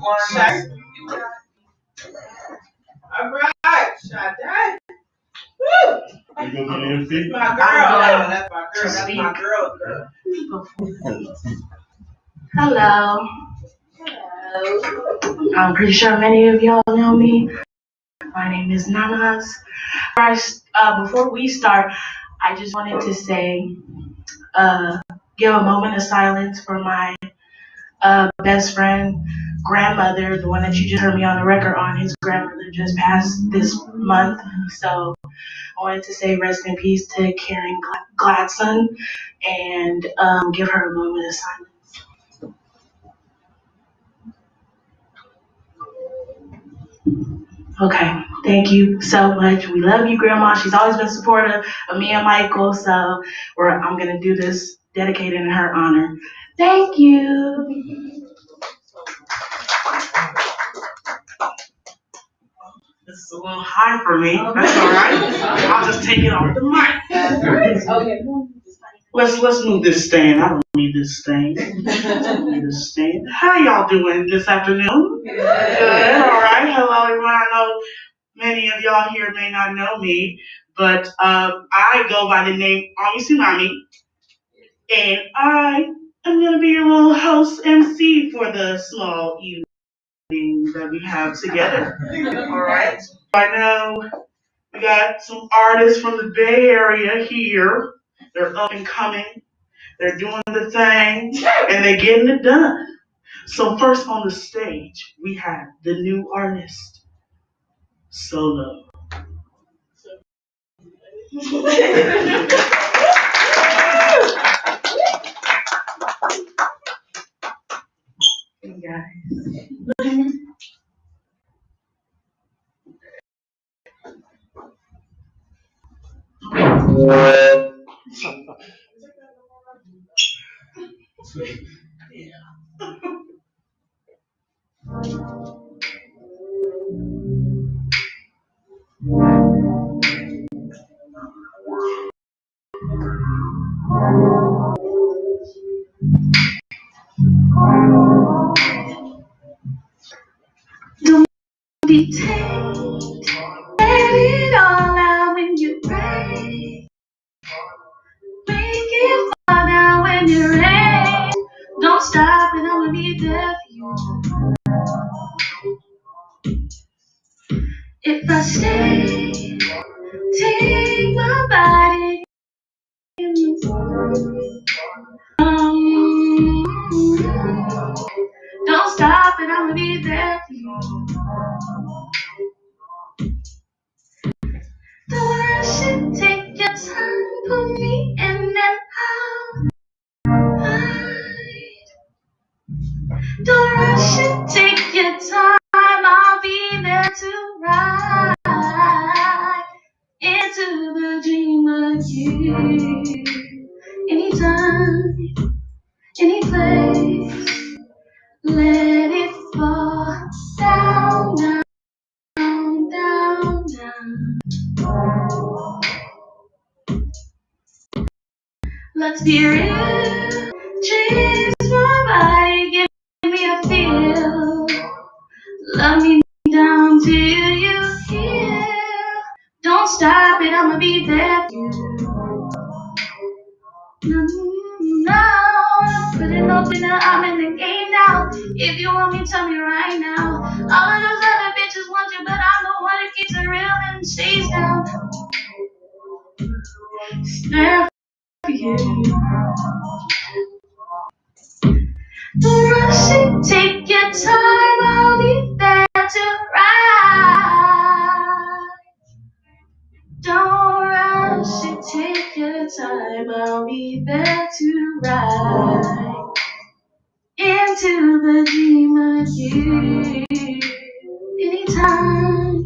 All right, shot that. Woo! That's my girl. That's my girl. That's my girl. Hello. Hello. I'm pretty sure many of y'all know me. My name is Nanas. Before we start, I just wanted to say, give a moment of silence for my best friend, grandmother, the one that you just heard me on the record on. His grandmother just passed this month. So I wanted to say rest in peace to Karen Gladson and give her a moment of silence. Okay, thank you so much. We love you, Grandma. She's always been supportive of me and Michael, so I'm going to do this dedicated in her honor. Thank you. This is a little high for me. That's all right. I'll just take it off the mic. Okay. Let's move this stand. I don't need this stand. How y'all doing this afternoon? Good. All right. Hello, everyone. I know many of y'all here may not know me, but I go by the name Tsunami, and I am going to be your little host MC for the small evening that we have together. All right. I know we got some artists from the Bay Area here. They're up and coming. They're doing the thing, and they're getting it done. So first on the stage, we have the new artist, Soloe. Hey guys. Don't be tamed. Let it all out when you break. Make it fall down when you're ready. Don't stop and I'ma be there for you. If I stay, take my body. Don't stop and I'ma be there for you. Don't rush it, take your time, put me in and out. Don't rush it, take your time, I'll be there to ride into the dream of you. Anytime, any place, let it fall down, down, down, down. Let's be real. Chase my body, give me a feel. Love me down till you hear. Don't stop it, I'ma be there for you. No, put it open, I'm in the game now. If you want me, tell me right now. All of those other bitches want you, but I'm the one that keeps it real and stays down. It's there for you. Don't rush it, take your time, I'll be there to ride. Don't rush it, take your time, I'll be there to ride into the dream of you. Anytime,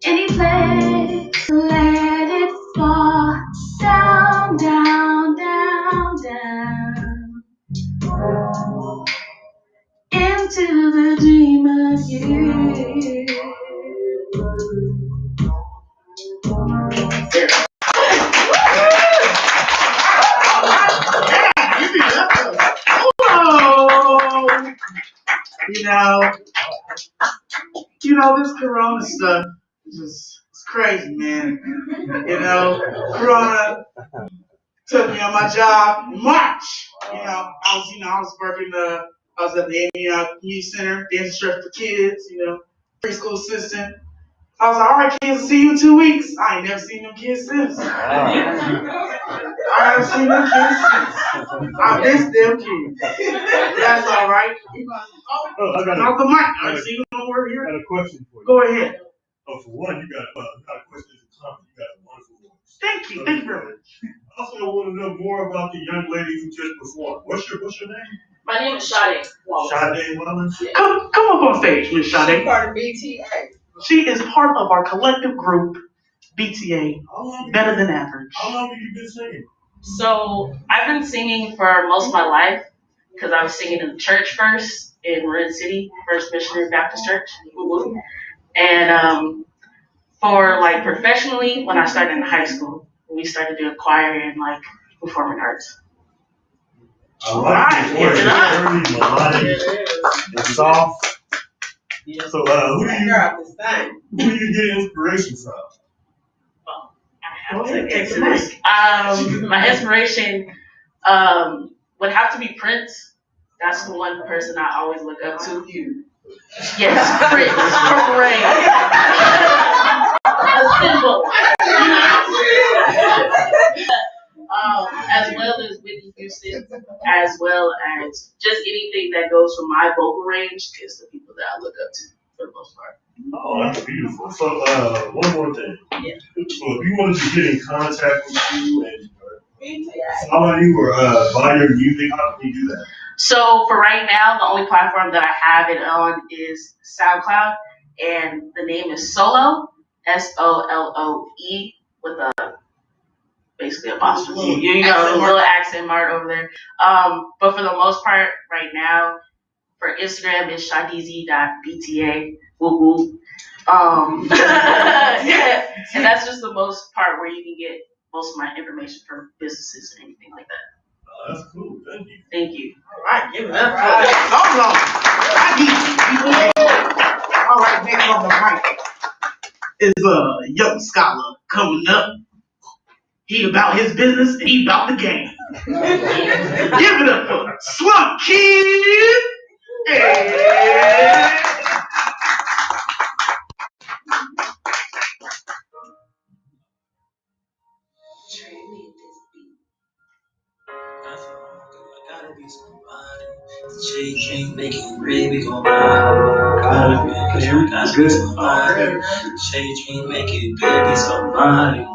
any place, let it fall down, down, down, down. Into the dream of you. You know, this Corona stuff is just it's crazy, man. Corona took me on my job in March. I was working. I was at the community center, dance instructor for kids. Preschool assistant. I was like, all right, kids, I'll see you in 2 weeks. I ain't never seen them kids since. I haven't seen them kids since. I miss them kids. That's all right. I got the mic. I see you don't work here. I got a question for you. Go ahead. Oh, for one, you got a question to comment. You got a wonderful voice. Thank you. Thank you very much. I also want to know more about the young lady who just performed. What's your name? My name is Sade Wallace. Sade Wallace? Yeah. Come up on stage, Miss Sade. She's part of BTA. She is part of our collective group, BTA, Better Than Average. How long have you been singing? So, I've been singing for most of my life, because I was singing in the church first, in Marin City, First Missionary Baptist Church. And for like professionally, when I started in high school, we started doing choir and like performing arts. I like your voice. It's very melodic and soft. So, who do you get inspiration from? Well, I have to answer this. My inspiration would have to be Prince. That's the one person I always look up to. Yes, Prince, Purple a symbol. As well as Whitney Houston, as well as just anything that goes from my vocal range is the people that I look up to for the most part. Oh, that's beautiful. So, one more thing. Yeah. So, if you wanted to get in contact with you and somebody or buy your music, how can you do that? So, for right now, the only platform that I have it on is SoundCloud, and the name is Soloe, Soloe, with a basically apostrophe. You know, a little accent mark over there. But for the most part, right now, for Instagram, it's shadizi.bta. Woo woo. Yeah. And that's just the most part where you can get most of my information for businesses and anything like that. Oh, that's cool. Thank you. Thank you. All right, give it up. All right, next on the mic is a young scholar coming up. He about his business and he about the game. Give it up for SlumKid. Yeah. Can't make it real, we gon' ride. Gotta be somebody. Change can't make it big, be somebody.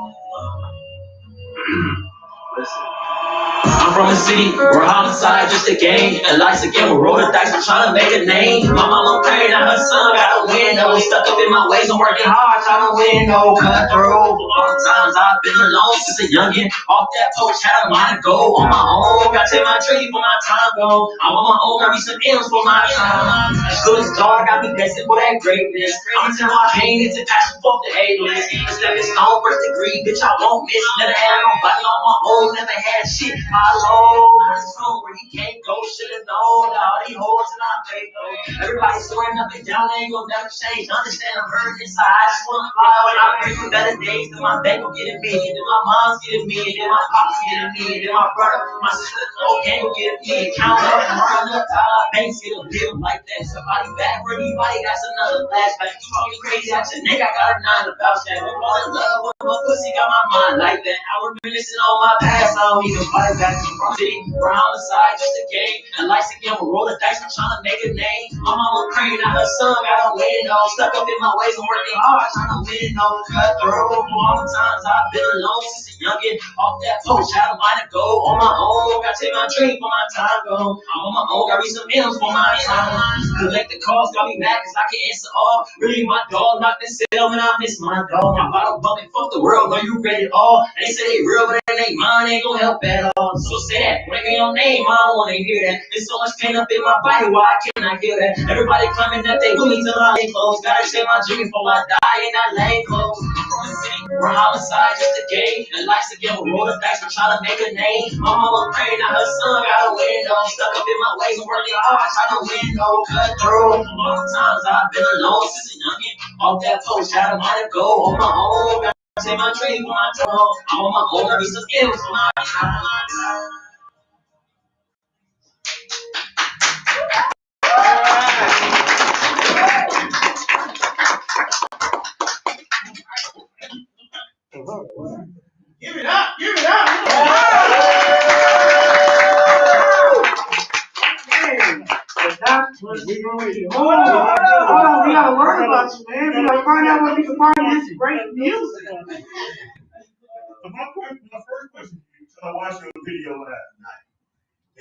I'm from a city where homicide just a game, and life's a game. We roll the dice, I'm trying to make a name. My mama praying that her son got a window. Stuck up in my ways, I'm working hard, trying to win, no cut through. All the times I've been alone since a youngin', off that porch, had a mind to go on my own. Got to my tree for my time gone. I'm on my own, got me some M's for my time. As good as dark, got me destined for that greatness. I'ma tell my pain, it's a passion for the A-list. A stepping stone, first degree, bitch, I won't miss. Never had nobody on my own, never had shit. My Lord, this home where he can't go, should've known. All these hoes and I pay though. Everybody swearing up and down, ain't gon' never change. Understand I'm hurt inside, I just wanna fly when I pray for better days. Then my bank gon' get a million, then my mom's get a million, then my pops get a million, then my brother, my sister, okay, gon' get a million. Count up and run up, till our banks get a bill like that. Somebody back for anybody, that's another flashback. You talking crazy out your neck, I got a 9 about that. We fall in love with my pussy, got my mind like that. I reminiscing on my past, I don't even fight back. From city, we're homicide, just a game. And life's a game, we roll the dice, I'm trying to make a name. My mama praying that her son got a window. Stuck up in my ways, I'm working hard, trying to win, no cut through. For all the times I've been alone since a youngin', off that porch, had a mind to go on my own. Got to take my drink for my time gone. I'm on my own, got me some M's for my time. Collect the calls, got me mad cause I can answer all. Really, my dog knocked the cell when I miss my dog. My bottle bumping, fuck the world, know you read it all. They say they real, but it ain't mine, ain't gon' help at all. So say that, break your name, I don't wanna hear that. There's so much pain up in my body, why can't I hear that? Everybody claiming that they with me till I lay close. Gotta say my dream before I die in that lane close. or homicide, just a game. And life's a game, roll the dice, I'm trying to make a name. My mama praying, now her son got a window. Stuck up in my ways, I'm working hard, trying to win, no cut through. All the times I've been alone since a youngin'. Off that post, I don't wanna go on my own. Take my dream when I draw. I'm on my own, I need some skills when I try. Give it up, give it up. Hold on, we gotta learn about you, man. We gotta find out what we can find this great music. So my first question to you, so I watched your video last night,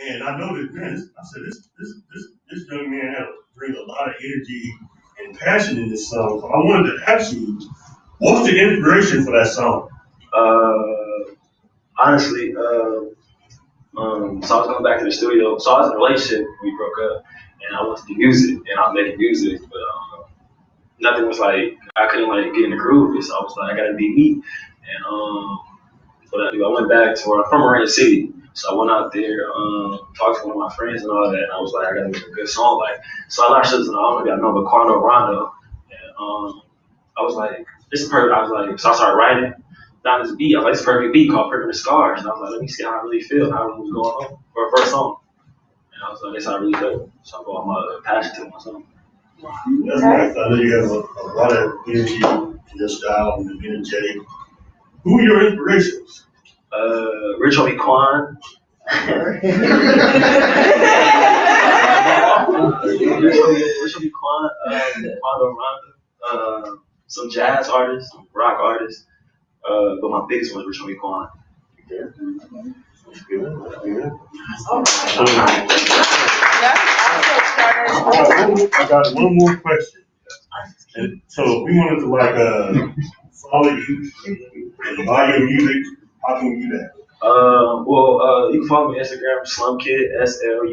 and I noticed this. I said, this young man had bring a lot of energy and passion in this song. So I wanted to ask you, what's the inspiration for that song? Honestly, so I was going back to the studio. So I was in a relationship when we broke up, and I wanted to do music, and I was making music, but nothing was like, I couldn't like get in the groove. So I was like, I gotta be me. And what I do, I went back to where I'm from, Marina City. So I went out there, talked to one of my friends and all that, and I was like, I gotta make a good song. Like, so I learned shit, I don't know, I know Carno Rondo, and I was like, this is perfect. I was like, so I started writing down this beat. I was like, this perfect beat called Perfect Scars. And I was like, let me see how I really feel, how it was going on for a first song. And I was like, that's how I really felt. So I brought my passion to my song. That's nice. I know you have a lot of energy in your style and you're energetic. Who are your inspirations? Rich Homie Quan. Rich Homie Quan, Quando Ronda, some jazz artists, some rock artists, but my biggest one is Rich Homie Quan. Yeah. That's good. That's good. I got one more question. And so if we wanted to like follow you and buy your music, how can we do that? You can follow me on Instagram, SlumKid, SlumKid, and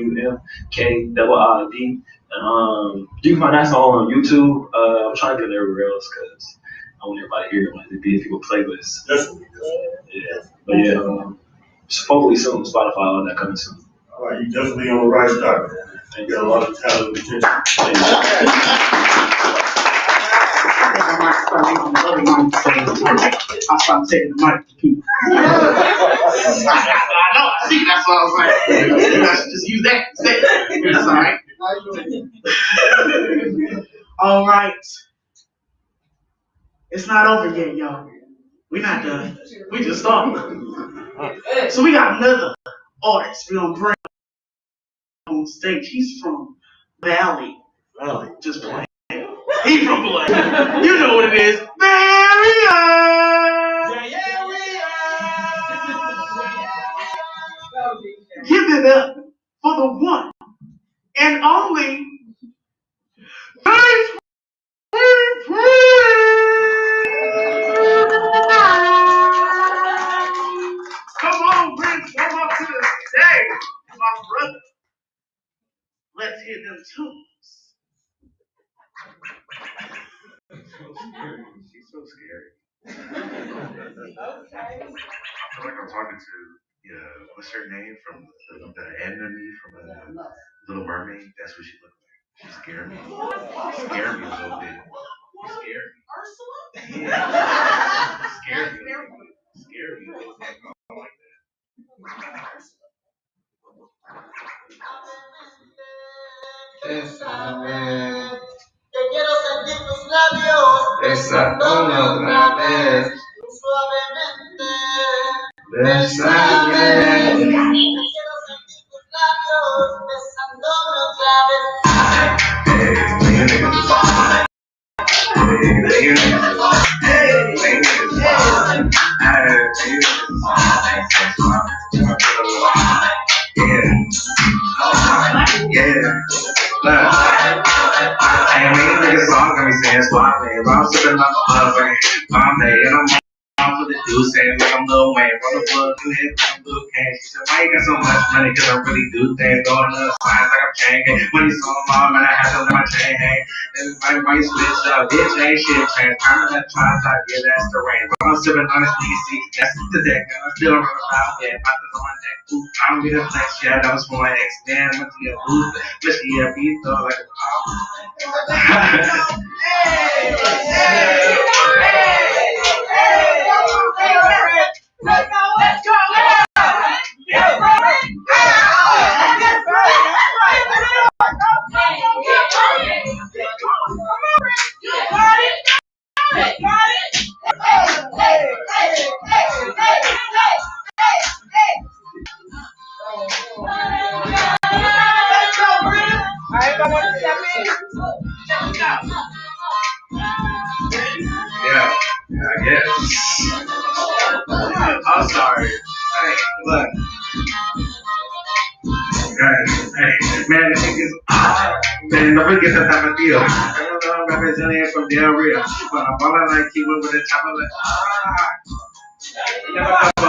you can find that song on YouTube. I'm trying to get it everywhere else because I want everybody to hear it when they be people playlists. Definitely. Yeah, but yeah, hopefully soon, Spotify, all that coming soon. All right, you definitely on the right start, man. You got a lot of talent and potential. I stopped taking the mic to people. I know, I see, that's what I was like. You guys should just use that instead. That's all right. All right. It's not over yet, y'all. We're not done. We just started. So we got another artist we're gonna bring on stage. He's from Valley. Just playing. He's from Blood. You know what it is. Barrier! Give it up for the one and only Nice. Come on, Prince. Come up to the stage, my brother. Let's hear them tunes. She's so scary. I feel like I'm talking to, what's her name from the enemy from Little Mermaid? That's what she looked like. She scared me. She scared me a little bit. She scared me. Ursula? Yeah. Scared me a little bit. Scared me a little bit. I like Bésame, que quiero sentir tus labios, besándome otra vez, suavemente. Bésame, que quiero sentir tus labios, besándome otra vez. I mean, nigga song got me saying swap me. I'm sipping like a lover. I'm and I'm off with the dude saying like I'm Lil Wayne. From the plug to hit from Lil Kane. She said, why you got so much money? Cause I really do things. Going to the signs like I'm changing. When you saw my mom and I had to let my chain hang. Everybody man, why you switch up? Bitch, ain't shit changed. I'm gonna try to get that's the rain. But I'm sipping on this DC, that's the deck. And I'm still running around there, popping on that. Ooh, I don't get a flex, yeah, that was for my ex. Man, went to your booth, but she had beat though, like yeah, I guess. I'm sorry. Hey, look. Hey, man, the niggas, man, don't forget the type of deal. I don't know, I'm representing from Del Rio. But I'm balling like he went with a chopper like, never couple. I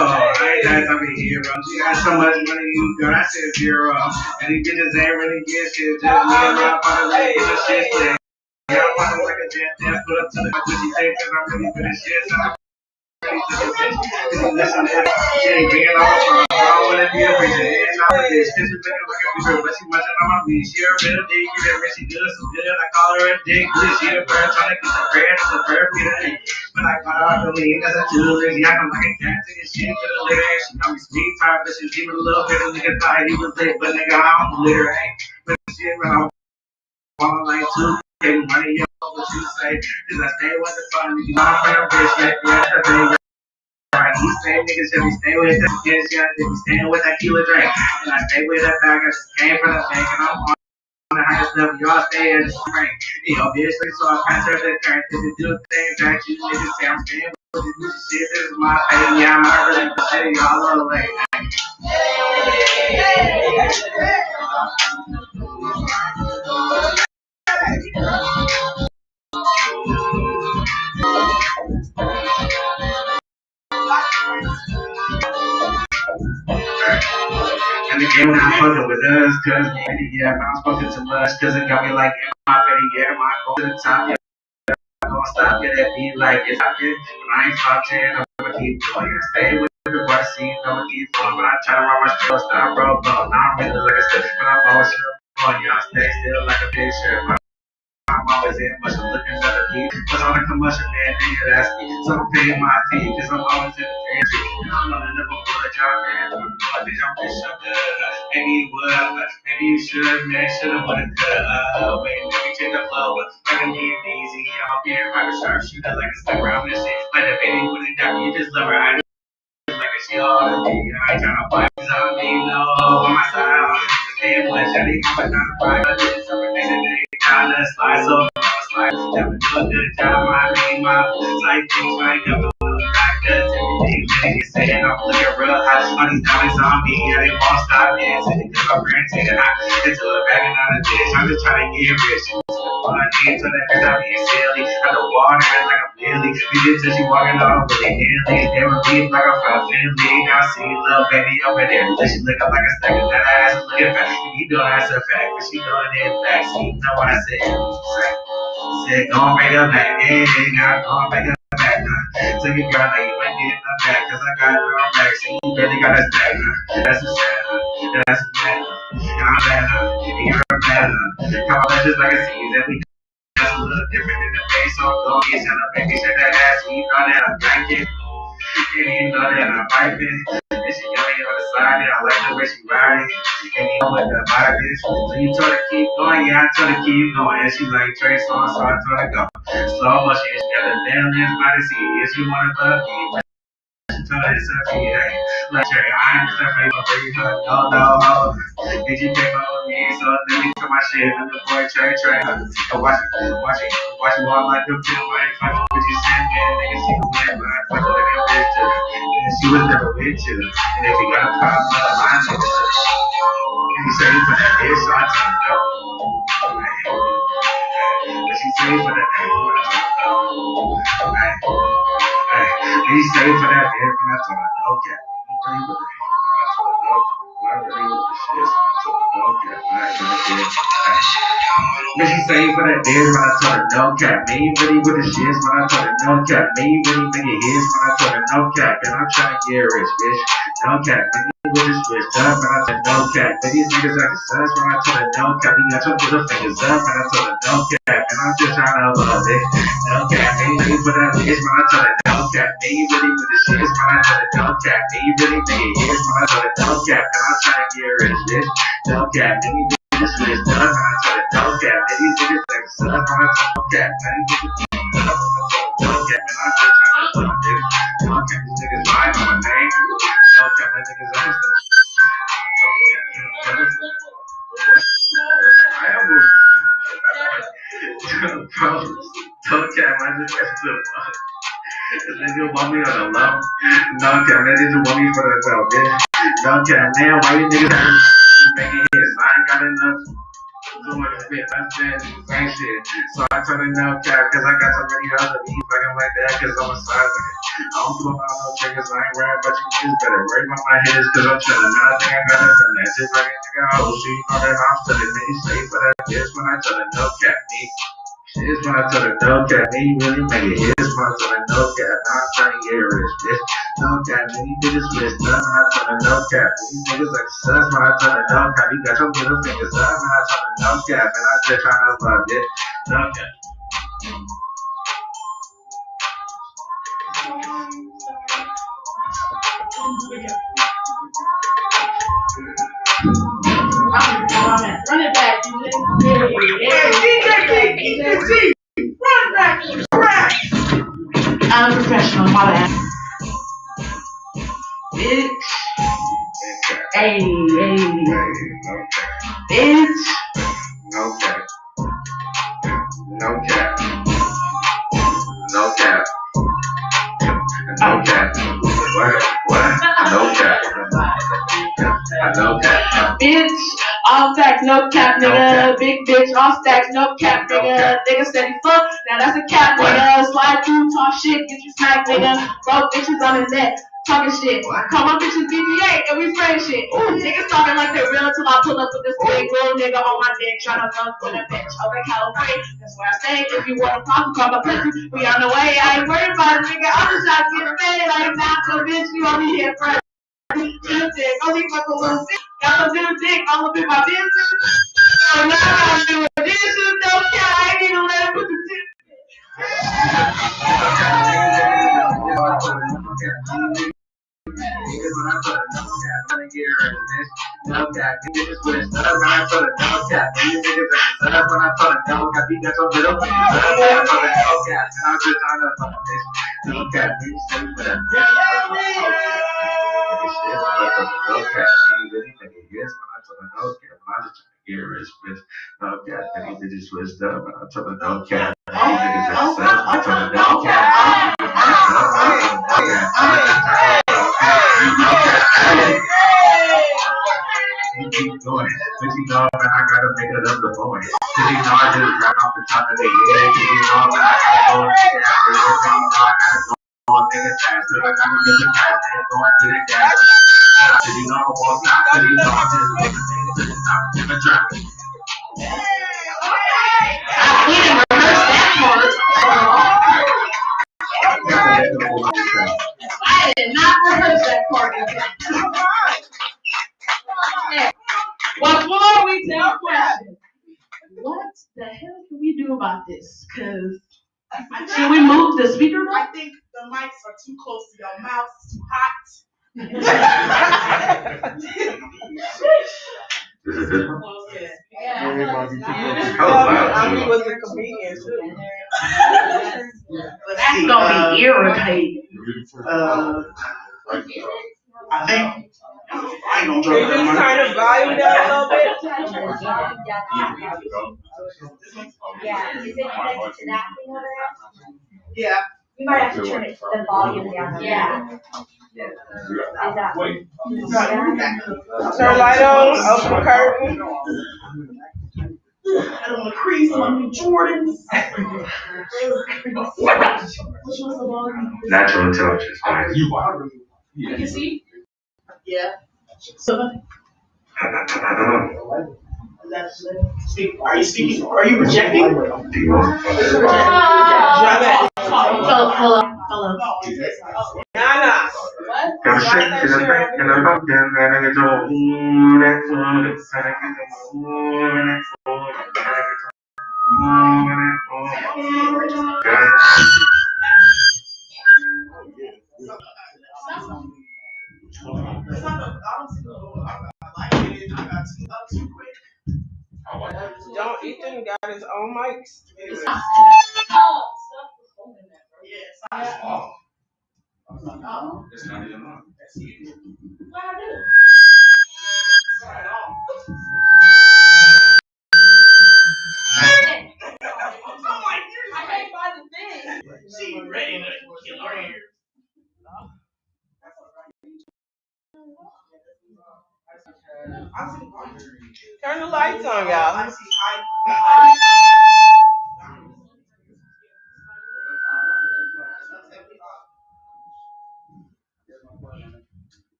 ain't that type of hero. She got so much money, you girl, I said zero. And these bitches ain't really get shit. Just me and my partner, like, it's a shit thing. Yeah, I'm walking like a jet, then put up to the pussy tape, cause I'm really good at shit. So I'm ready to the bitch. Listen to this. She ain't bringing all the fun. I don't wanna be a bitch. And I'm a bitch. This is looking like a bitch, but she munching on my beat. She a real dick. You hear me? She good, so good. I call her a dick. Good. She a bird, trying to get the bread. It's a bird, get a dick. But I got her off the lean. That's a two legs. Yeah, I'm like a cat. Taking shit to the litter. And she call me speed time, but she's even a little bit. A nigga thought he was lit, but nigga, I don't litter. Hey, but shit, man, I'm falling like two. Getting money, yo, what you say? Cause I stay with the fun. You know, I'm a bitch. Yeah, that's the thing. Right, these same niggas should be staying with that kids, yeah, they be staying with that killer drink. And I stay with that bag, I just came from the bank, and I'm on the highest level, y'all stay at the spring. Yo, bitch, so I pass her the current, to do things that you niggas say I'm staying with this shit, this is my thing, yeah, I'm not really the city, y'all love like. And the game not fucking with us, cause yeah, I'm fucking too much, cause it got me like in my petty, yeah, my go to the top, yeah. Don't stop, yeah, that beat like it's out here. When I ain't talking, I'm gonna keep going. Stay with the boy, see, I'ma keep going. But I try to run my still, stop, bro, but now I'm really like a step. But I'm always sure, oh, yeah, I stay still like a picture. But I'm always in much looking for the beat. What's on the commercial, man, nigga, that's me. So I'm paying my fee, cause I'm always in the fancy. I'm on another good job, man. I'm bitch, I'm rich, I'm good. Maybe you would, maybe you should, man, should've, would've, could. Wait, let me change the flow. Like I'm being easy, I'm being private sharpshooter, like a stick around this shit. Like the baby wouldn't die, you just love her. I just like a she all the I ain't tryna fight, cause I mean, no, on my side, I don't understand much. I didn't come down to fight, but it's something that they kinda slide, so slide. Never do a good job, I mean, my type things, I ain't never look back, cause everything that you saying, I'm looking real hot. All these diamonds on me, yeah, they won't stop dancing, cause I'm granted, I into a bag and out of dish. I'm just trying to get rich. All I need to that bitch, I be silly. I know water like I'm Billy. You just said she walking all really nearly. Never be like I'm from Philly. Now I see little baby over there. She looking like a second that ass is looking fat. You know that's a fact, but she doing it back. She know what I said. Said, gon' make her back. Yeah, now gon' make her back. So you girl, now you ain't getting her back. Cause I got her on back. So you really got a stack. That's a sad. That's a sad. And I'm bad. And you're a bad. Come on, just like a season. We just a little different in the face. So go get some baby, shake that ass. You know that I like it. And you know that I vibe it. And she got me on the side. And I like the way she ride it. And you know what the vibe is. So you told her to keep going. Yeah, I told her to keep going. And she like Trey Songz, so I told her to go. Slow motion. She got the damn dance body. See if she wanna fuck me. It's a PA. Like, I ain't just a favor for you, no. Did you take on me? So let me to my shit. I'm the boy, Trey. So watch it, walk like them too. I ain't fucking with you, Sam, man. Nigga, she can win, but I fucking with that bitch too. And she was never with you. And if you got a problem, I'm nigga, and you say you for that bitch, so I tell her no. But she say for that bitch, so I tell her no. Hey, he stayed for that damn when I told her, okay. I told her, no. But she say for that dance, but I told her no cap. Me really with the shits, but I told her no cap. Me really make it hits, but I told her no cap. And I'm trying to get rich, bitch. No cap. Me with this bitch done, but I told her no cap. But these niggas acting sus, but I told her no cap. You got your middle fingers up, and I told her no cap. And I'm just trying to love it. No cap. Me really for that bitch, but I told her no cap. Me really with the shits, but I told her no cap. Me really make it hits, but I told her no cap. And I'm trying to get rich, bitch. No cap. Me this bitch done, but I told her no cap. And these niggas acting sus, but I told her no cap. Man, you get the no cap. And I'm just trying to love it. No cap. These niggas lying on my name. No cap. My niggas acting. I almost. Bro, don't cap. My niggas acting. This nigga want me on the low. No cap, man, this want me for the top, bitch. No cap, man, why you niggas making hits? I ain't got enough doing the spit, that's it, same shit. So I turn it no cap, cause I got so many other beats fucking like that, cause I'm a side nigga. I don't blow out no triggers, I ain't worried about you niggas better worry about my hitters, cause I'm chillin'. Man, I think I got it from that. Just like a nigga, oh, so you know that I'm still in many safe for that bitch when I tell it no cap, me. Shit's when I tell her no cap, man, you really make it. Here's when I tell her no cap, now I'm trying to get rich, bitch. No cap, man, you did this bitch, done when I tell her no cap. These niggas like sus when I tell her no cap. You got your middle fingers up when I tell her no cap, man, I just trying to love it. No cap. Run it back, DJ. Run back, correct. I'm a professional, my bad. Bitch. Hey. Bitch. No cap. No cap. No cap. No cap. What? No cap. No cap. Bitch, all stacks, no cap, nigga. Big bitch, all stacks, no cap, nigga. Nigga said he fuck, now that's a cap, nigga. Slide through, talk shit, get you smacked, nigga. Bro, bitches on his neck, talking shit. Call my bitches BBA and we spray shit. Ooh, niggas talking like they're real until I pull up with this big little nigga on my dick, tryna fuck with a bitch. Over California, that's where I stay. If you want a problem, call my pussy. We on the way, I ain't worried about it, nigga. I'm just trying to get paid. I ain't not your bitch, you only here for only fuck a little dick. Got a little dick all up in my business. So now I'm doing this shit, no cap. I ain't even let him put the dick. No cap, you just switch up when I told her no cap. You niggas acting sus when I told her no cap. You got your middle fingers up when I told her no cap. And I'm just trying to fuck bitch. No cap, you stay for that bitch. No cap, you really make it yes when I told her no cap. When I was trying to get rich, bitch. No cap, and you bitches switched up when I told her no cap. You niggas acting sus when I told her no cap. You keep doing it, but you know that I gotta make it up the point. Cause you know I just rap off the top of the head. Cause you know that I gotta go and get it after it. Cause you know I gotta go and make it fast. Cause I gotta get the cash and go and get it gas. Cause you know I won't stop. Cause you know I just make it to the top. Never drop it. We didn't rehearse that part. I did not rehearse that part. Before we take questions, what the hell can we do about this? Cause should we move the speaker? I think the mics are too close to your mouth, it's too hot. Is it this one? I was a comedian too. That's gonna be irritating. I think I ain't gonna drop Can you just turn the volume down a little bit? Yeah, is it connected to that thing over there? Yeah. You might have to turn it, the volume down. Yeah. Is that? Turn light on, open the curtain. I don't want to crease on new Jordans. Natural intelligence, guys. You can see? Yeah. So Are you speaking? Are you rejecting? Hello. Nah. Don't Ethan got his own mics? It's not even on. She ready to kill our ears. Turn the lights on, y'all.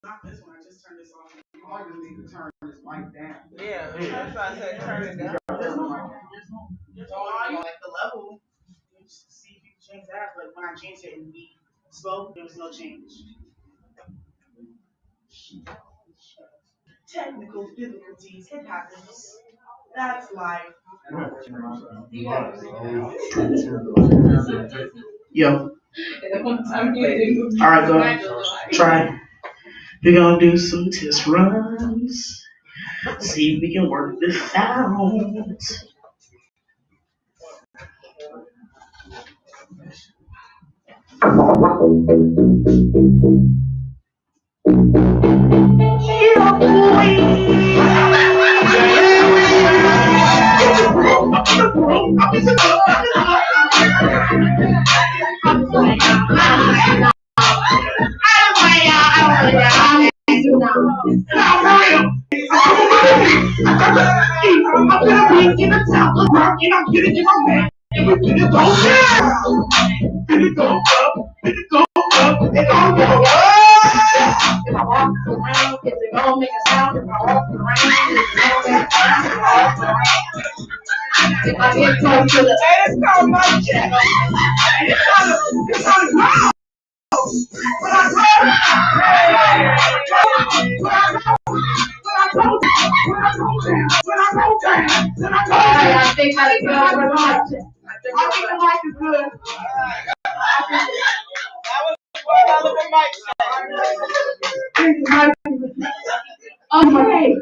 Not this one. I just turned this off. You always need to turn this mic down. Yeah, that's why I said turn it down. There's no like the level. You just see if you can change that, but when I changed it and he spoke, there was no change. Technical difficulties, it happens. That's life. Yo. Alright, go. Try. We're gonna do some test runs. See if we can work this out. I'm gonna be in the top of rock and I'm getting in my man. And we're gonna go down. Gonna go up, gonna go up, and gonna go up. If I walk around, is it gonna make a sound? If I walk around, is it gonna make a sound? If I walk around, if I get close to the Hey, it's called mic check. it's on the ground. When I I think that it's good. I think the mic is good. That was one hell of a mic check. Okay.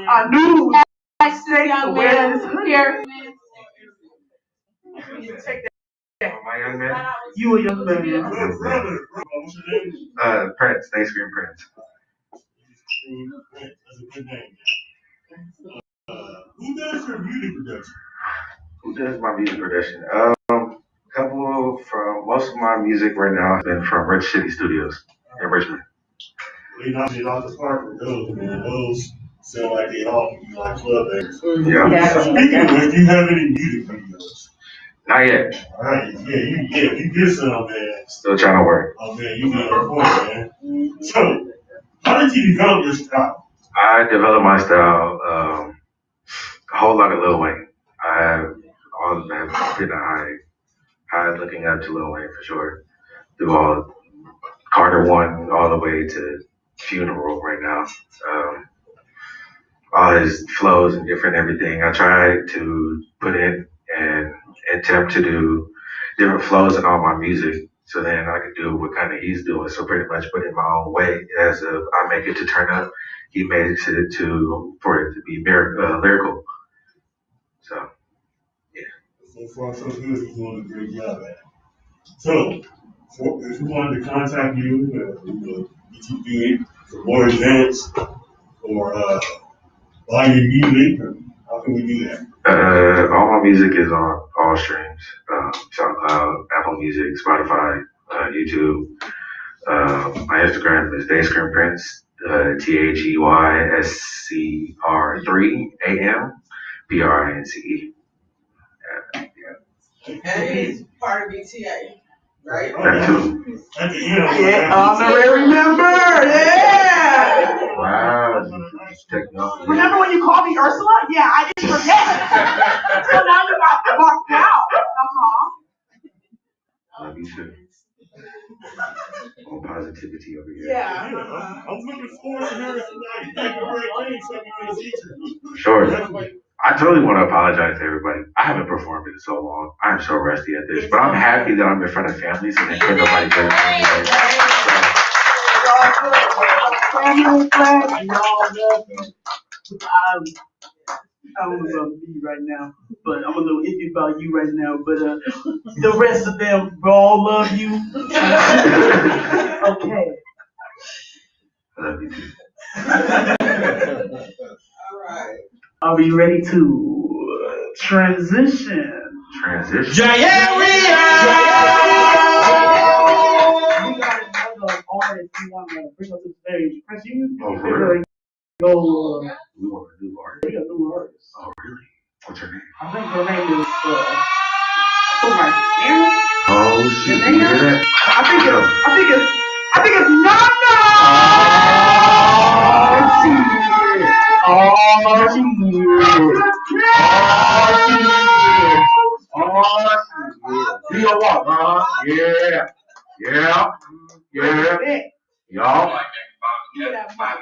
I knew I stayed aware here. My young man. You a young man. What's your name? Prince. They scream Prince. That's a good name. Who does your music production? Who does my music production? Couple from most of my music right now has been from Rich City Studios in Richmond. They knocked it off the park with those, man. Those sound like they all can be like club bangers. Yeah. Speaking of which, do you have any music videos? Not yet. Alright, you get some, man. Still trying to work. Oh man, you be on point, man. So, how did you develop your style? I developed my style a whole lot of Lil Wayne. I have been high looking up to Lil Wayne for sure. Through all Carter 1 all the way to Funeral right now. All his flows and different everything. I try to put in and attempt to do different flows in all my music so then I can do what kind of he's doing. So pretty much put in my own way as if I make it to turn up, he makes it for it to be lyrical. So yeah. So far, so good. You're doing a great job at it. So, if we wanted to contact you, get you do it for more events or buy your music, how can we do that? All my music is on all streams: SoundCloud, Apple Music, Spotify, YouTube. My Instagram is DayScreamPrince. THEYSCR3AMPRINCE. And he's part of BTA, right? That too. At the end, Yeah, honorary member. Yeah. Wow. Technology. Remember when you called me Ursula? Yeah, I didn't forget. So now you got marked out. Love you too. All positivity over here. Yeah. I'm looking forward to hearing somebody think of great things coming in the future. Sure. I totally want to apologize to everybody. I haven't performed in so long. I'm so rusty at this, but I'm happy that I'm in front of families and then can't nobody judge me. Family, friends, we all love you. I'm a little B right now, but I'm a little iffy about you right now. But the rest of them all love you. Okay. I love you too. All right. Are we ready to transition? Transition. We got another artist we want to bring up to the stage. Chris, you really? go. We want a new artist. We got a new artist. Oh, really? What's her name? I think her name is oh my God. Oh, shit. You hear that? I think it's Nana. Do your walk, huh? Yeah. Y'all. Five.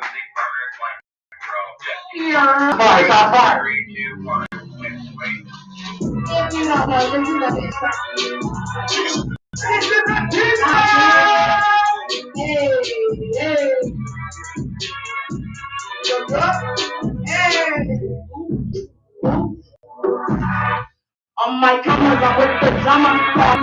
On my cameras, I'm with the drama, my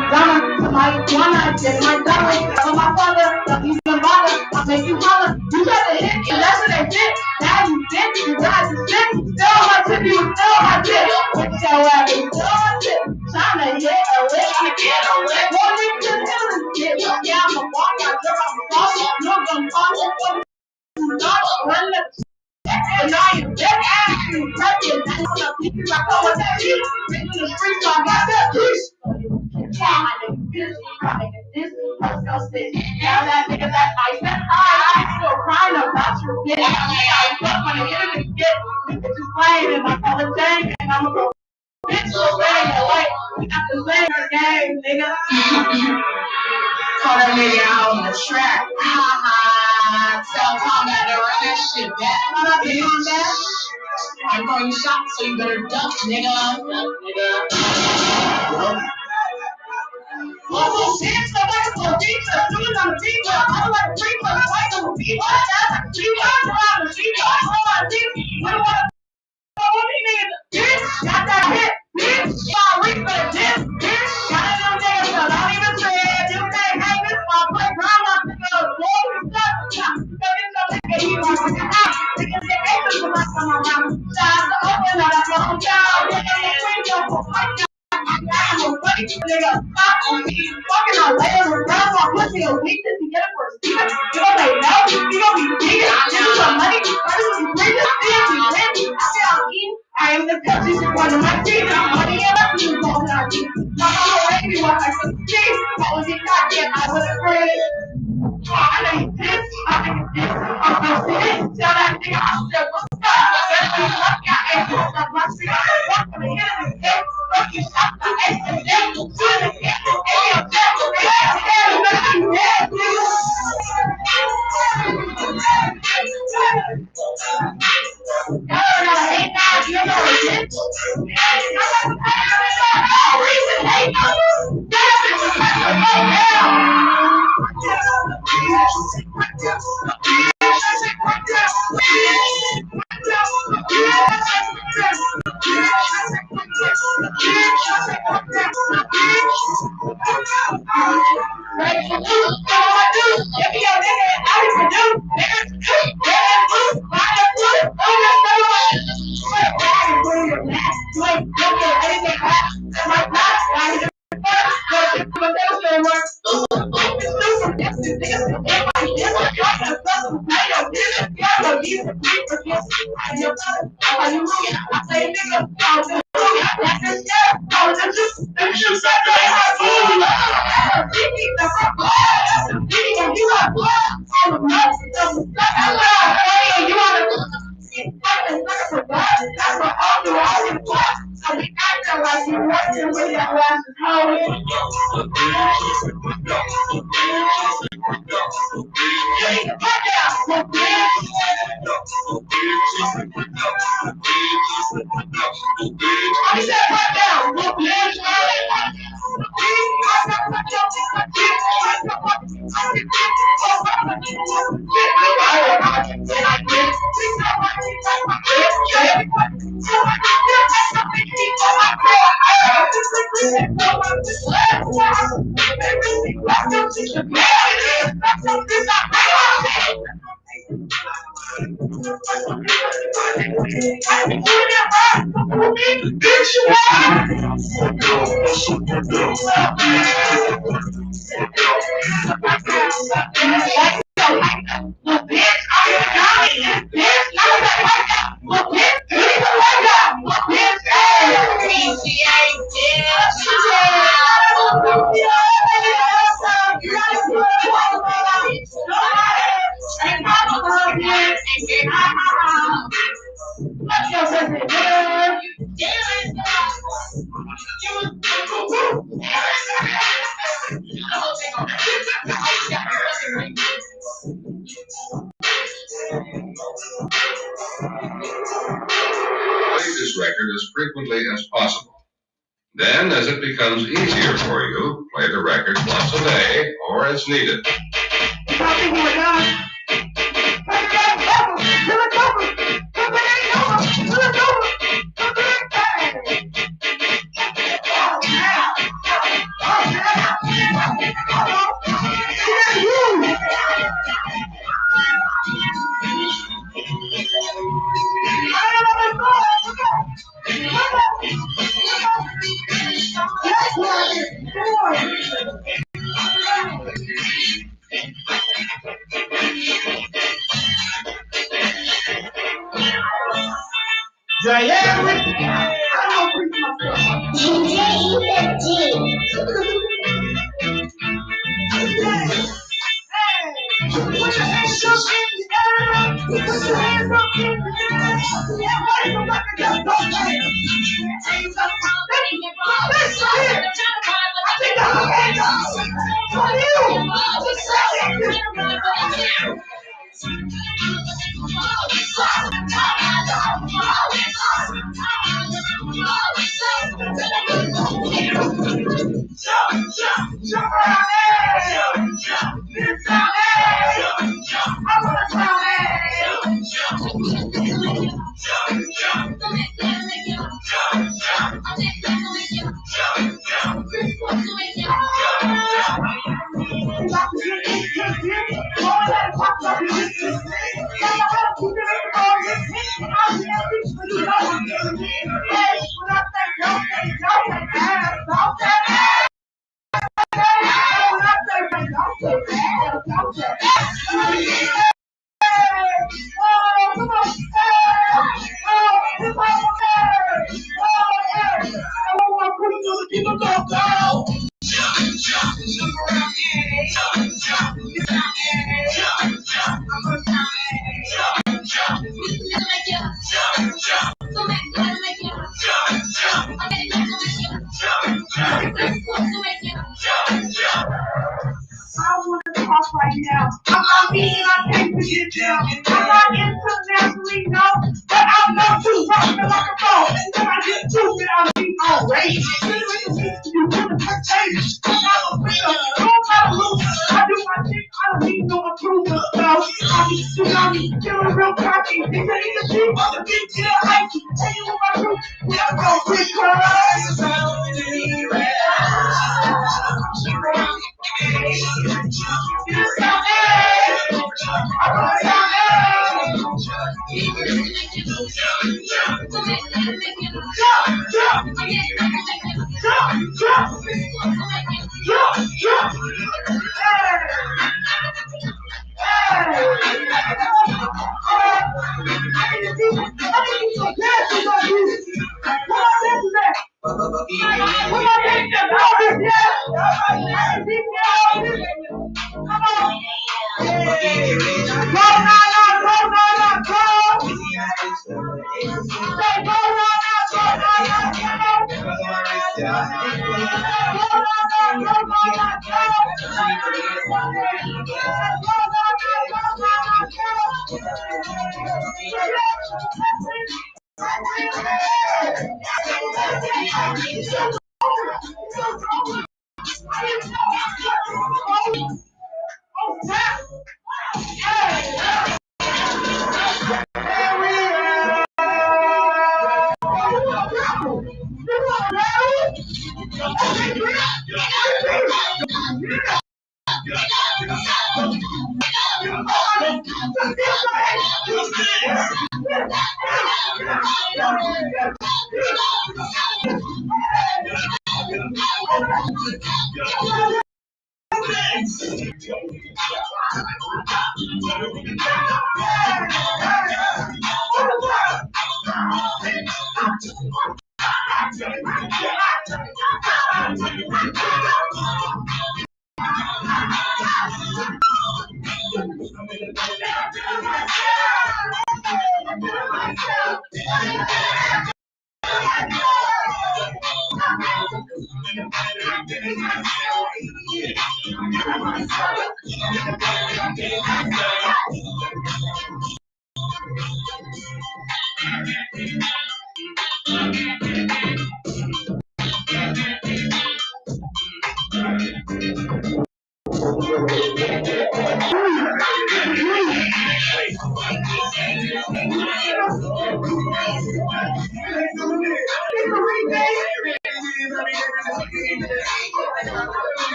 wanna get my dollar, tell my father, don't even bother, I'll make you holler, you got to hit, and that's what they did, now you did, you got to sit, still my tip, you still my tip, with your ass, you still my tip, trying to get away, one thing to tell is get, yeah, I'm a walk, I drip, I'm a boss, you're gonna fall, run the and now you dead ass, you pregnant, that's what the pieces I come with that heat, in the streets, so I got that piece. Now that nigga that I said I'm still crying about your bitch. I fuck when the internet get bitches playing and I call it dang and I'm gonna go bitch so bang like we got the layer gang, nigga. Call that nigga out on the track. Tell combat to run that shit back. You on that? I'm throwing shots, so you better duck, nigga. Almost hands the back of the beach, the dudes on the beach, I'm like a freak, but I like them to be like that. She talks about the she talks about the we don't want to niggas, bitch, got that hit, bitch, y'all reach for the dip, bitch, got it them niggas, so don't even say it, you can't hang this, I'll play drama, nigga, blow this stuff, so get some nigga, he wants to get out, niggas get aces when I come around, shots to open up, I'm down, nigga, the free throw for my God. I'm a buddy, nigga, stop on me. Fucking on layers of brown, my pussy a weakness, you get it for a stealer. You gon' say no, you gon' be digging. I give you some money, first you bring this thing, you win. I say I'm eating, I am the touch, you should one of my teeth. I'm money and up, you gon' not be. My mama raised me when I was 16. What was it goddamn, I was afraid. I know you pissed, I think it's this. I'm gonna see it, tell that nigga I said what's up. Better be lucky, I ain't pissed up my street. I'm walking the enemy, yeah. Fuck you, stop the ace and them. Do it again, and you're dead. Play this record as frequently as possible. Then, as it becomes easier for you, play the record once a day or as needed.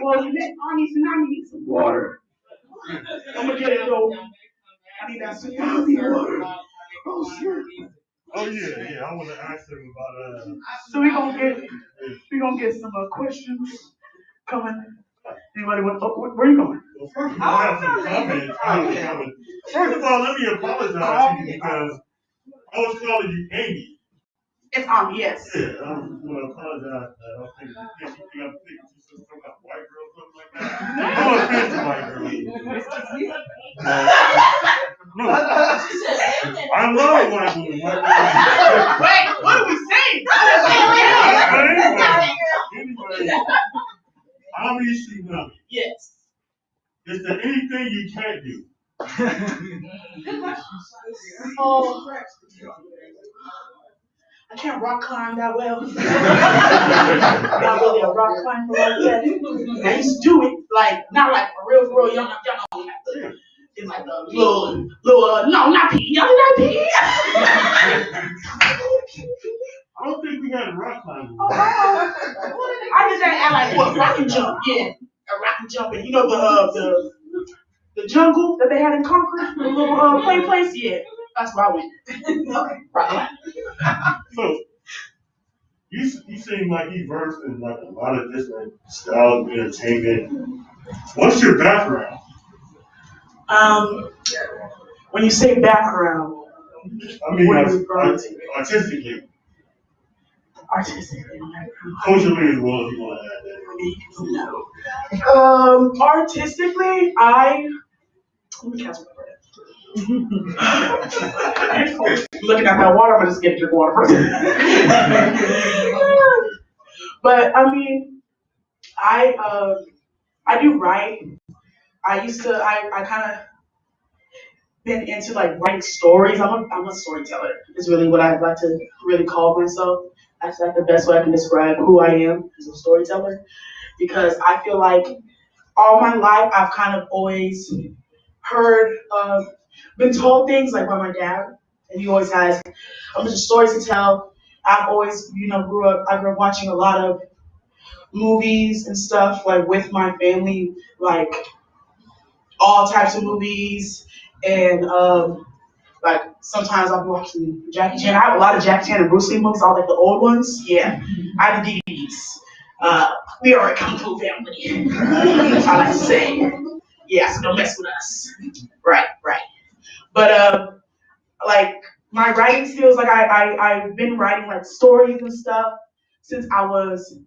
Well, you let Auntie Tsunami need some water. I'm gonna get it though. I need that Tsunami water. Oh shit. Oh yeah. I want to ask him about So we gonna get some questions coming. Anybody want? Where you going? Well, first of all, I have some comments. First of all, let me apologize to you because I was calling you Amy. It's yes. Yeah, I want to apologize. I don't think you think I'm thinking some kind of white girl or something like that. No offense to white girls. No, I love white women. Wait, what are we saying? Anyway, obviously, no. Yes. Is there anything you can't do? Oh, I can't rock climb that well. Not really a rock climber like that. I used to do it, like, not like for real, y'all don't have to. It's like a little, no, not P, y'all not P. I don't think we had a rock climber. I just had like what, rock and jump, yeah. A rock and jump, and you know the jungle that they had in Concord, the little play place, yeah. That's where I went. Okay, right. So, you seem like you versed in like a lot of different styles of entertainment. What's your background? When you say background, I mean, what are you referring to? artistically. Artistically. Culturally as well, if you want to add that. No. Artistically, I Let me catch my breath. Looking at that water, I'm gonna just get a drink of water first. But I mean, I do write. I kind of been into like writing stories. I'm a storyteller. Is really what I'd like to really call myself. That's like the best way I can describe who I am as a storyteller. Because I feel like all my life I've kind of always heard, been told things like by my dad, and he always has a bunch of stories to tell. I've always, I grew up watching a lot of movies and stuff like with my family, like all types of movies, and like sometimes I'll be watching Jackie Chan. I have a lot of Jackie Chan and Bruce Lee movies, all like the old ones. Yeah, I have the DVDs. We are a kung fu family. I like to say. Yeah, so don't mess with us. Right. But like my writing skills, like I've been writing like stories and stuff since I was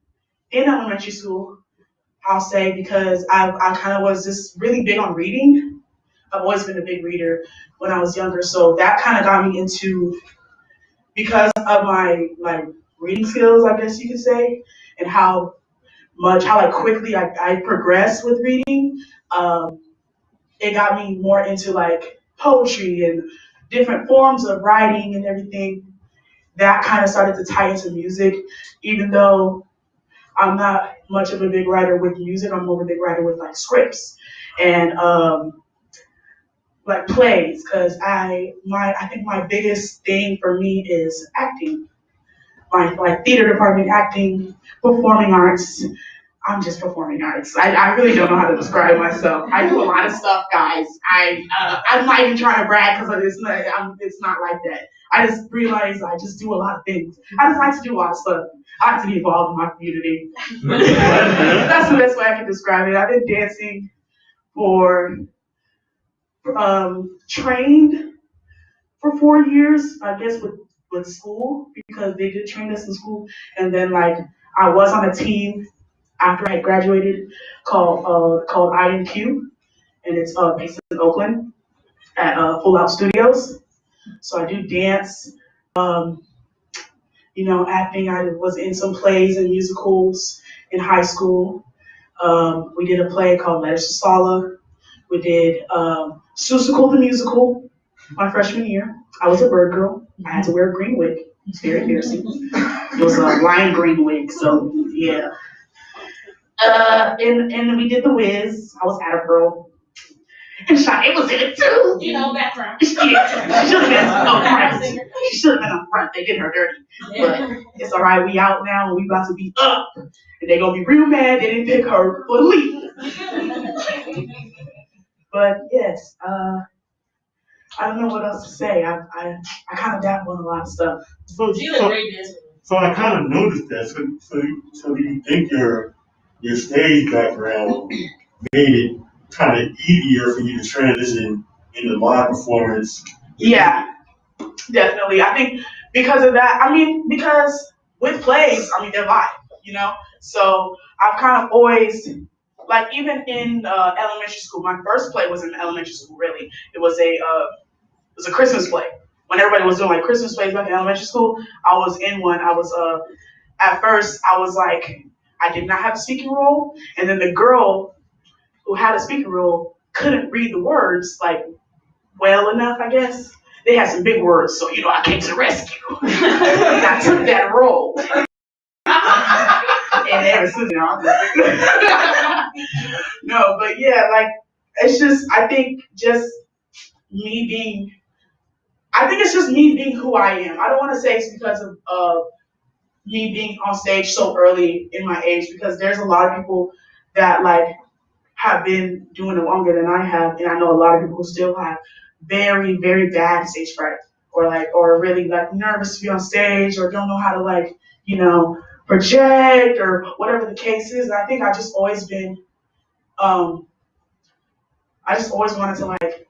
in elementary school. I'll say because I kind of was just really big on reading. I've always been a big reader when I was younger, so that kind of got me into, because of my like reading skills, I guess you could say, and how like quickly I progressed with reading. It got me more into like poetry and different forms of writing and everything. That kind of started to tie into music, even though I'm not much of a big writer with music. I'm more of a big writer with like scripts and like plays, because I think my biggest thing for me is acting. My like theater department, acting, performing arts. I'm just performing arts. I really don't know how to describe myself. I do a lot of stuff, guys. I'm not even trying to brag because it's not like that. I just realized I just do a lot of things. I just like to do a lot of stuff. I like to be involved in my community. That's the best way I can describe it. I've been dancing for trained for 4 years, I guess, with school, because they did train us in school. And then like I was on a team after I graduated called INQ, and it's based in Oakland at Full Out Studios. So I do dance, acting. I was in some plays and musicals in high school. We did a play called Letters to Soloe. We did Seussical the musical my freshman year. I was a bird girl. I had to wear a green wig. It's very embarrassing. It was a lime green wig, so yeah. And we did The Wiz. I was Atta Girl. And Sade was in it too. Background. Yeah, she should have been up front. She should have been up front. They did her dirty. But it's all right. We out now, and we about to be up. And they gonna be real mad they didn't pick her for the lead. But yes, I don't know what else to say. I kind of dabble in a lot of stuff. So I kind of noticed that. So do you think your stage background made it kind of easier for you to transition into live performance? Yeah, definitely. I think because of that. Because with plays, they're live. So I've kind of always, like, even in elementary school. My first play was in elementary school. Really, it was a Christmas play. When everybody was doing like Christmas plays back in elementary school, I was in one. I was at first I was like, I did not have a speaking role, and then the girl who had a speaking role couldn't read the words like well enough, I guess. They had some big words, so I came to the rescue. I took that role. And ever since, no, but yeah, like it's just I think it's just me being who I am. I don't want to say it's because of me being on stage so early in my age, because there's a lot of people that like have been doing it longer than I have, and I know a lot of people who still have very, very bad stage fright, or really like nervous to be on stage, or don't know how to like project, or whatever the case is. And I think I just always been, I just always wanted to like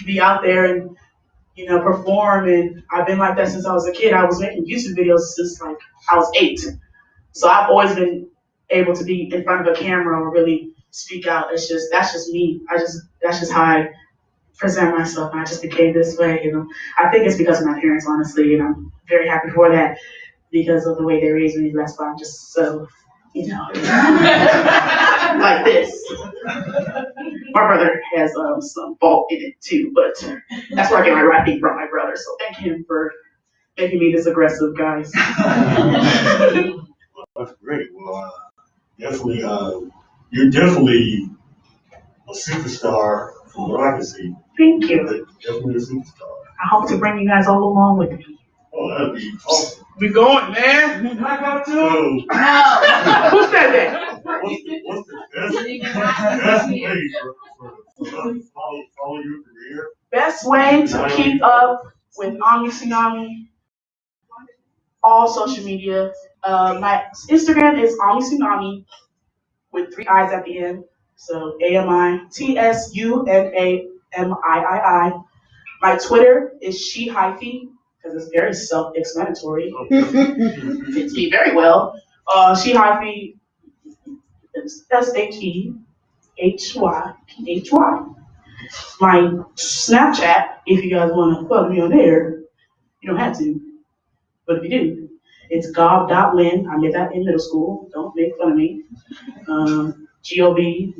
be out there and perform, and I've been like that since I was a kid. I was making YouTube videos since like I was 8. So I've always been able to be in front of a camera or really speak out. That's just me. That's just how present myself, and I just became this way. I think it's because of my parents, honestly, and I'm very happy for that because of the way they raised me. That's why I'm just so, like this. My brother has some fault in it too, but that's where I get my rapping from my brother. So thank him for making me this aggressive, guys. That's great. Well, definitely, you're definitely a superstar from what I can see. Thank you. Definitely a superstar. I hope to bring you guys all along with me. Oh, that'd be awesome. We going, man. Can I go too? So, Who said that? what's the best way for follow your career? Best way to keep up with Tsunami, all social media. My Instagram is Tsunami with 3 I's at the end. So AMITSUNAMII. My Twitter is she-hyphy, because it's very self-explanatory. Fits me very well. She-hyphy is SATHYPHY. My Snapchat, if you guys want to follow me on there, you don't have to. But if you do, it's gob.lin. I made that in middle school. Don't make fun of me. GOB.LIN.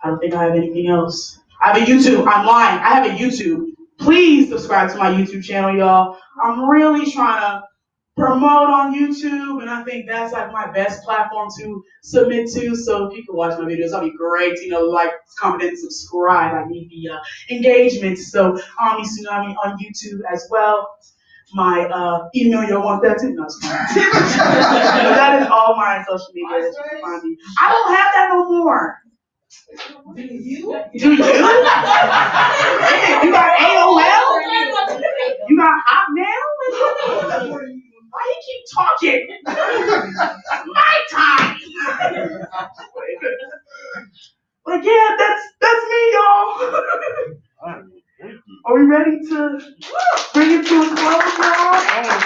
I don't think I have anything else. I have a YouTube. I'm lying. I have a YouTube. Please subscribe to my YouTube channel, y'all. I'm really trying to promote on YouTube, and I think that's like my best platform to submit to. So if you can watch my videos, that'll be great. Like, comment, and subscribe. I need the engagement. So Tsunami on YouTube as well. My email, you'll want that too? No, it's fine. But that is all my social media that you can find me. I don't have that no more. Do you? Man, you got AOL? You got Hotmail? Why you keep talking? My time. But yeah, that's me, y'all. Are we ready to bring it to a close, y'all? I want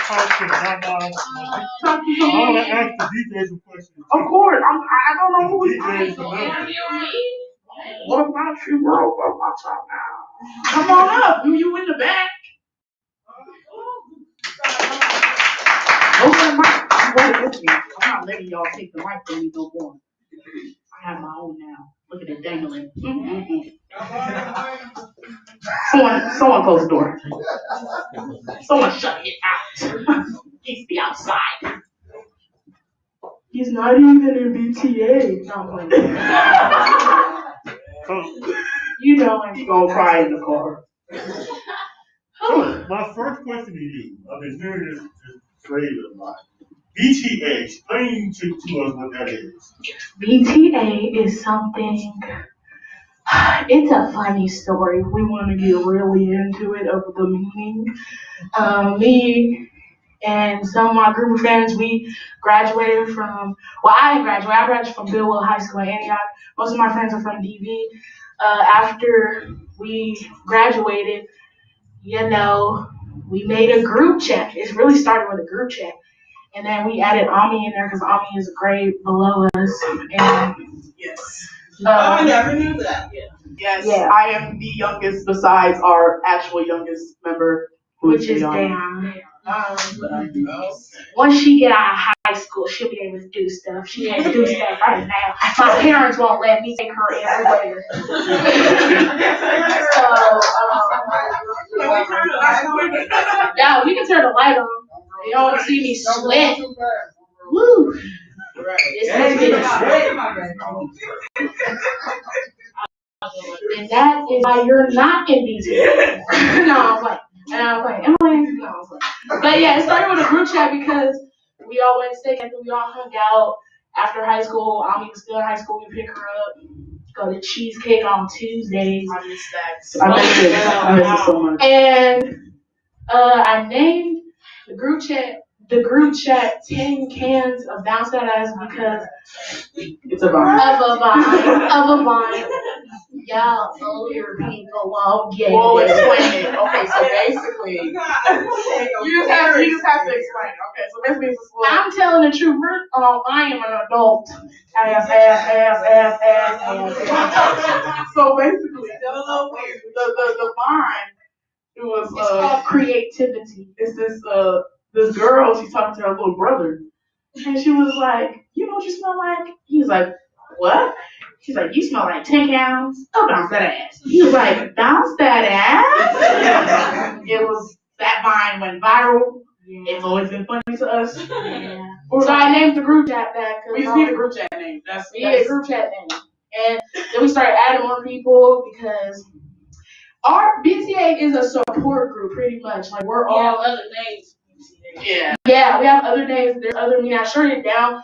to ask the DJ some questions. Of course. I don't know who he is. What about you, bro? What about y'all now? Come on up. You in the back. Hold that mic. I'm not letting y'all take the mic from me no more. I have my own now. Look at it dangling. Someone close the door. Someone shut it out. He's the outside. He's not even in BTA. No, you know I'm gonna cry in the car. My first question to you, I've been hearing this phrase a lot. BTA, explain to us what that is. BTA is something, it's a funny story. We want to get really into it of the meaning. Me and some of my group of friends, we graduated from, I didn't graduate. I graduated from Billwell High School in Antioch. Most of my friends are from DV. After we graduated, we made a group chat. It really started with a group chat. And then we added Ami in there because Ami is a grade below us. And yes. I never knew that. Yes, yeah. I am the youngest besides our actual youngest member, which is Dan. Once she get out of high school, she'll be able to do stuff. She can't do stuff right now. My parents won't let me take her everywhere. Yeah, we can turn the light on. You don't want to see me sweat. Woo! And that is why you're not in these videos. No, I'm like, but yeah, it started with a group chat because we all went to steak and we all hung out after high school. Ami was still in high school. We pick her up, go to cheesecake on Tuesdays. I miss that. I miss it so much. And I named the group chat 10 cans of bounce that ass because it's a vine. Of a vine. Y'all older people won't get Well, it. explain it. Okay, so basically, you just have to explain it. Okay, so basically, it's a I'm telling the truth. I am an adult. Ass. So basically, the line, it was It's called creativity. it's this girl, she's talking to her little brother, and she was like, you know what you smell like? He's like, what? She's like, you smell like 10 gallons. Oh, bounce that ass. He was like, bounce that ass? It was, that vine went viral. It's always been funny to us. Yeah. So So I named the group chat that. we just need a group chat name. We need a group chat name. And then we started adding more people because our BTA is a support group pretty much. Like we're We have all other names. Yeah. yeah, we have other names. There's other meaning. I shortened it down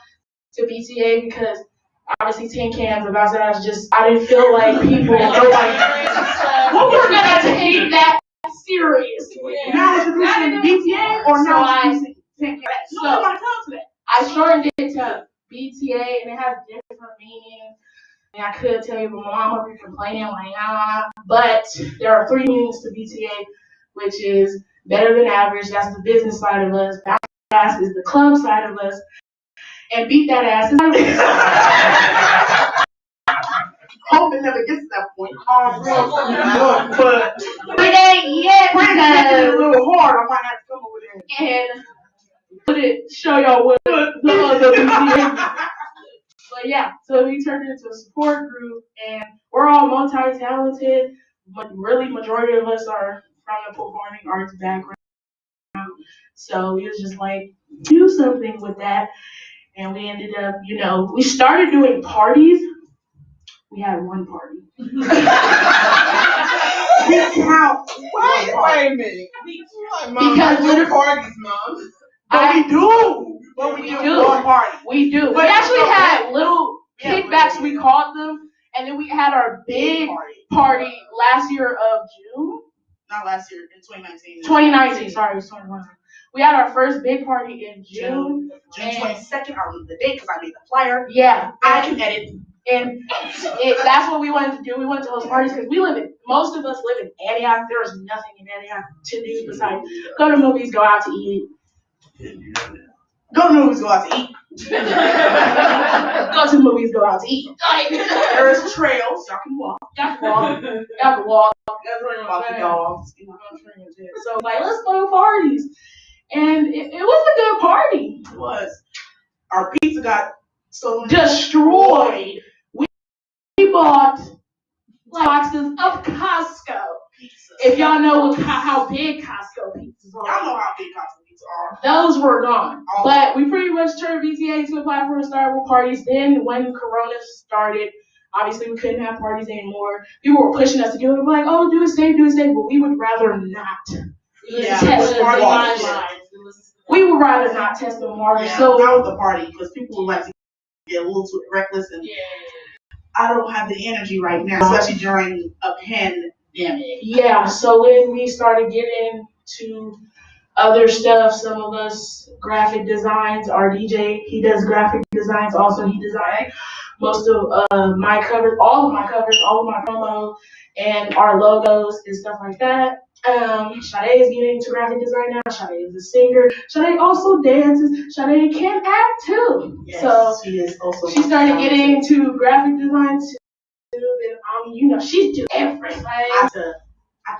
to BTA because obviously tin cans and that's just I didn't feel like people were like well, we're gonna take that seriously. Now introducing BTA or So now I- introducing 10 gallons? So- Nobody comes to that. I shortened it to BTA and it has different meanings. And I could tell you, but my mom would be complaining like, but there are 3 meanings to BTA, which is better than average. That's the business side of us. Bounce ass is the club side of us. And beat that ass is Hope it never gets to that point. But it ain't yet when it gets a because little hard, I might have to come over there. and put it show y'all what the other BTA. But yeah, so we turned it into a support group, and we're all multi-talented. But really, majority of us are from the performing arts background. So it was just like do something with that, and we ended up, we started doing parties. We had one party. We count. Wait a minute. Mom, Because I do literally- parties, Mom. But we do. But we do one party. We do. We actually had little kickbacks, we called them, and then we had our big party last year of June. Not last year, in 2019. 2019, sorry, it was 2019. We had our first big party in June. June 22nd, I remember the date because I made the flyer. Yeah, I can edit. and that's what we wanted to do. We wanted to host parties because most of us live in Antioch. There is nothing in Antioch to do besides go to movies, go out to eat. Go to movies, go out to eat. Go to movies, go out to eat. There is trails. Y'all can walk. Y'all can walk. That's right about the dogs. So like, let's go to parties. And it was a good party. It was. Our pizza got stolen. Destroyed. We bought boxes of Costco. If y'all know how big Costco pizzas are. Y'all know how big Costco pizzas are. Those were gone. But we pretty much turned BTA into a platform to start with parties. Then when Corona started, obviously we couldn't have parties anymore. People were pushing us to do it. We're like, oh, do it safe. But we would rather not test the waters. We would rather not test the waters. Yeah, So that was the party because people would like to get a little too reckless and I don't have the energy right now, especially during a pandemic. yeah, so when we started getting to other stuff, some of us graphic designs, our DJ, he does graphic designs also. He designed most of my covers, all of my promo, and our logos and stuff like that. Sade is getting into graphic design now. Sade is a singer. Sade also dances. Sade can act too. Yes, So she is also. she started getting into graphic design too. And she's doing everything. I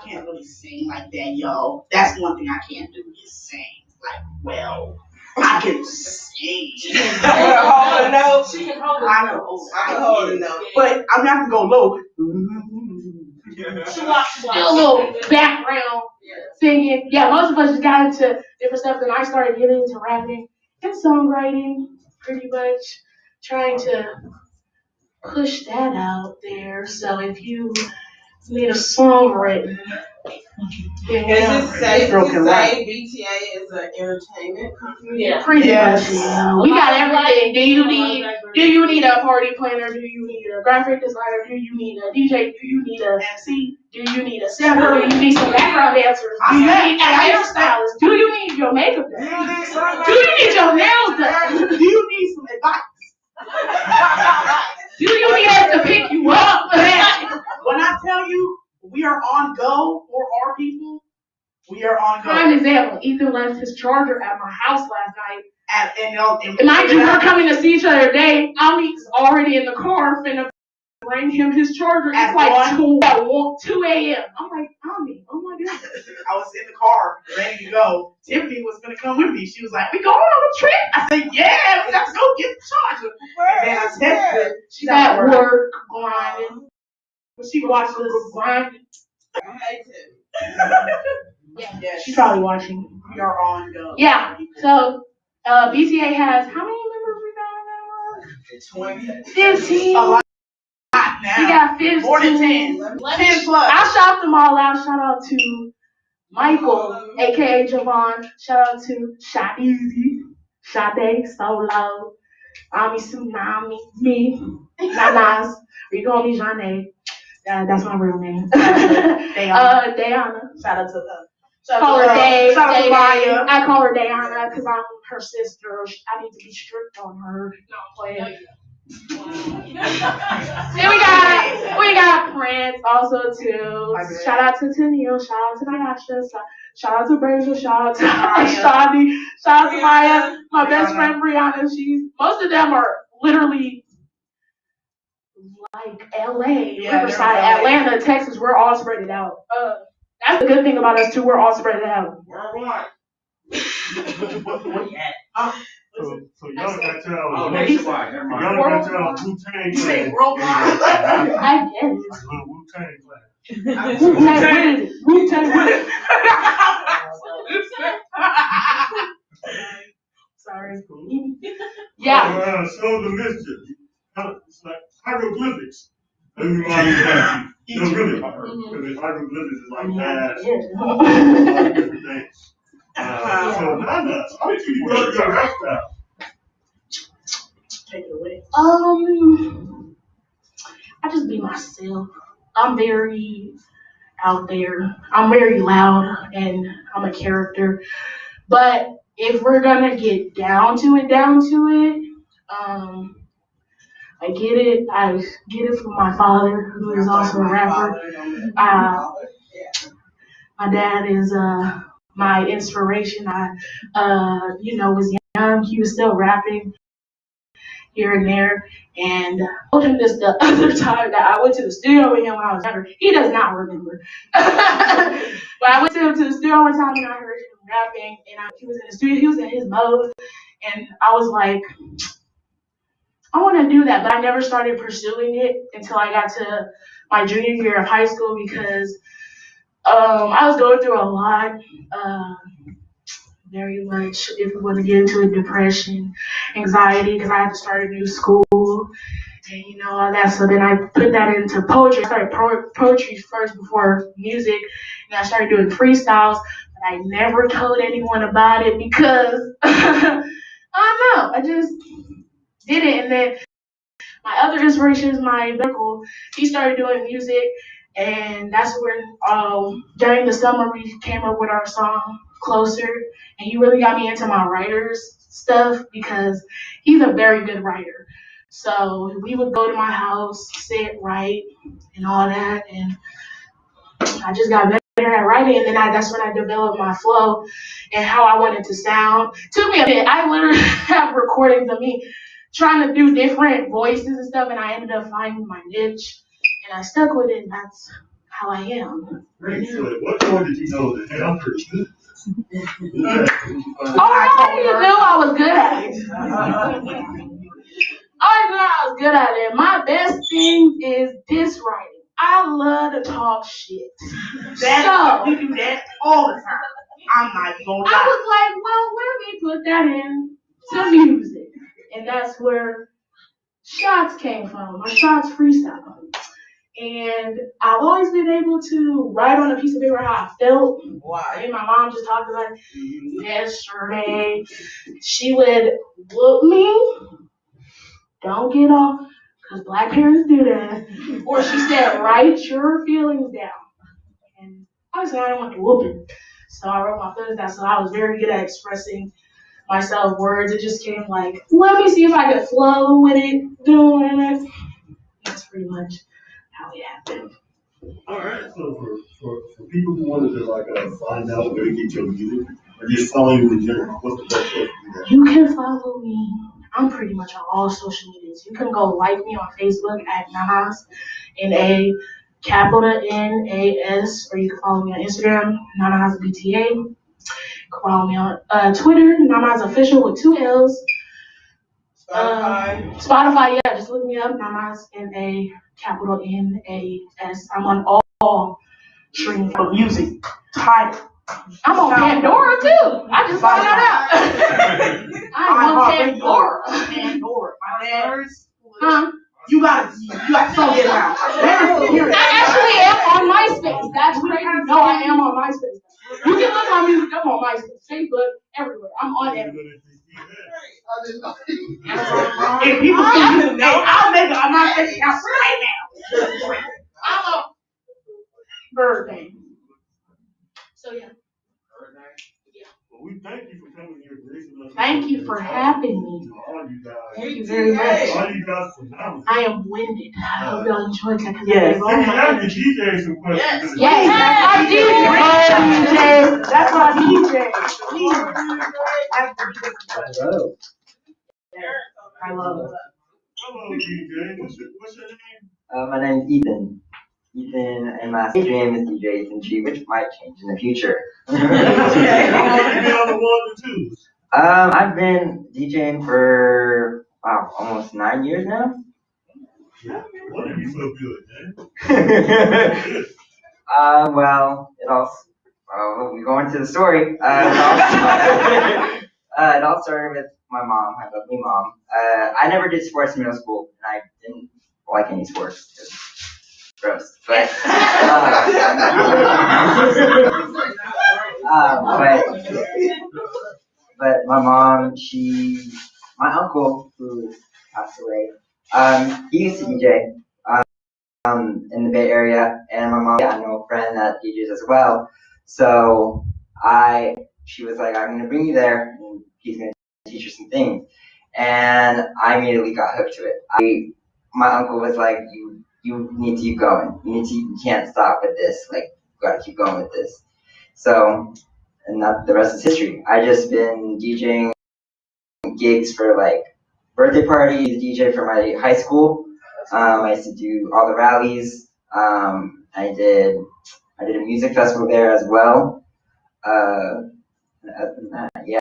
can't really sing like that, yo. That's one thing I can't do is sing. Like, well, I can sing. Hold a note. She can hold I know. I can hold a note. But I'm not gonna go low. She walks. Do a little background singing. Yeah, most of us just got into different stuff. Then I started getting into rapping and songwriting, pretty much trying to push that out there. So if you need a song written, then Is it safe girl to can say rap. BTA is an entertainment company? Yeah. pretty Yes. much, yeah. We got everything. Do you need a party planner? Do you need a graphic designer? Do you need a DJ? Do you need a MC? Do you need a singer? Do you need some background dancers? Do you need a hairstylist? Do you need your makeup done? Do you need your nails done? Do you need some advice? Do you need us to pick you up? we are on go for our people. We are on go. Prime example, Ethan left his charger at my house last night. And mind you, we're coming to see each other today. Ami's already in the car, finna bring him his charger. It's like 2 a.m. I'm like, Ami, oh my God. I was in the car, ready to go. Tiffany was gonna come with me. She was like, we going on a trip? I said, yeah, we got to go get the charger. And then I texted her. She's at work, grinding. She watched this grinding. Yeah, She's probably watching. We are on go. Yeah, so BCA has how many members we got now? 15. A lot now. We got 15. More than 10. 10 plus. I shout them all out. Shout out to Michael, aka Javon. Shout out to Shot Easy, Sade, Soloe, Tsunami, me, Nanas. You call me Janae. That's my real name. Dayana. Shout out to them. Call her Day. Shout out to Maya. I call her Dayana because I'm her sister. I need to be strict on her. No, I'm playing. Then we got Prince also too. Shout out to Tennille. Shout out to Nyasha. Shout out to Brazier. Shout out to Shadi. Shout out to Maya. My best friend Brianna. Most of them are literally like LA, Riverside, Atlanta, Texas. We're all spread out. That's the good thing about us too. We're all spread out. Worldwide. So y'all got y'all. Nationwide. Never mind. Y'all got y'all Wu-Tang Clan. I get it. Wu-Tang Clan. Wu-Tang. Sorry. Yeah. So the mischief. It's like hieroglyphics. That reminds me of that. No, really, because hieroglyphics is like that. A lot of different things. So Nanas, how did you develop your hairstyle? Take it away. I just be myself. I'm very out there. I'm very loud and I'm a character. But if we're gonna get down to it, I get it. I get it from my father, who is also a rapper. My dad is my inspiration. I was young. He was still rapping here and there. And I told him this the other time that I went to the studio with him when I was younger. He does not remember. But I went to the studio one time and I heard him rapping. And he was in the studio. He was in his mode. And I was like, I want to do that, but I never started pursuing it until I got to my junior year of high school because I was going through a lot, very much, if we want to get into it, depression, anxiety, because I had to start a new school and all that. So then I put that into poetry. I started poetry first before music, and I started doing freestyles, but I never told anyone about it because I don't know, I just did it. And then my other inspiration is my uncle. He started doing music, and that's when during the summer we came up with our song Closer, and he really got me into my writer's stuff because he's a very good writer. So we would go to my house, sit, write, and all that, and I just got better at writing, and then that's when I developed my flow and how I wanted to sound. Took me a bit. I literally have recordings of me trying to do different voices and stuff, and I ended up finding my niche, and I stuck with it, and that's how I am. Great. So at what point did you know that, hey, I'm pretty good? I already knew I was good at it. I knew I was good at it. My best thing is diss writing. I love to talk shit. You do that all the time. I'm not gonna lie. I was like, well, let me put that in to music. And that's where Shots came from, or Shots freestyle. And I've always been able to write on a piece of paper how I felt. Why? And my mom just talked about it yesterday. She would whoop me. Don't get off, because Black parents do that. Or she said, write your feelings down. And obviously I didn't want to whoop it. So I wrote my feelings down. So I was very good at expressing myself words. It just came like, let me see if I could flow with it, doing it. That's pretty much how it happened. All right. So for people who wanted to find out where to get your music or just follow you in general, what's the best way to do that? You can follow me. I'm pretty much on all social medias. You can go like me on Facebook at Nanas, N-A, capital N-A-S, or you can follow me on Instagram, Nanas BTA. You can follow me on Twitter, Nanas Official with 2 L's. Spotify, yeah, just look me up, Nanas, N-A, capital N-A-S. I'm on all streaming for music. Title. I'm on Pandora too. I just found that out. I'm on Pandora. Pandora. Huh? You got so get out. I actually am on MySpace. That's crazy. No, I am on MySpace. You can look my music up on MySpace, Facebook, everywhere. I'm on everywhere. If people see you, I'll make a MySpace account right now. I'm a birthday. So yeah. Well, we thank you for coming here, gracing us. Thank you for having me. All you guys. Thank you very much. All you guys phenomenal. I am winded. I hope y'all enjoyed that. Yes. Let me ask the DJ some questions. Yes. That's my DJ. Hello. I love it. Hello, DJ. What's your name? My name's Ethan. Ethan, and my stage name is DJ Ethan G, which might change in the future. How long have you been on the ones and twos? I've been DJing for almost 9 years now. What did you feel good, man? Well, we go into the story. It all started with my mom, my lovely mom. I never did sports in middle school, and I didn't like any sports. It was gross. But my mom, my uncle who passed away, he used to DJ in the Bay Area, and my mom, I know a friend that DJs as well. So she was like, I'm gonna bring you there, and he's gonna teach you some things. And I immediately got hooked to it. My uncle was like, you need to keep going. You can't stop with this. Like, you gotta keep going with this. So, and the rest is history. I just been DJing gigs for birthday parties, DJ for my high school. I used to do all the rallies. I did a music festival there as well. Other than that, yeah,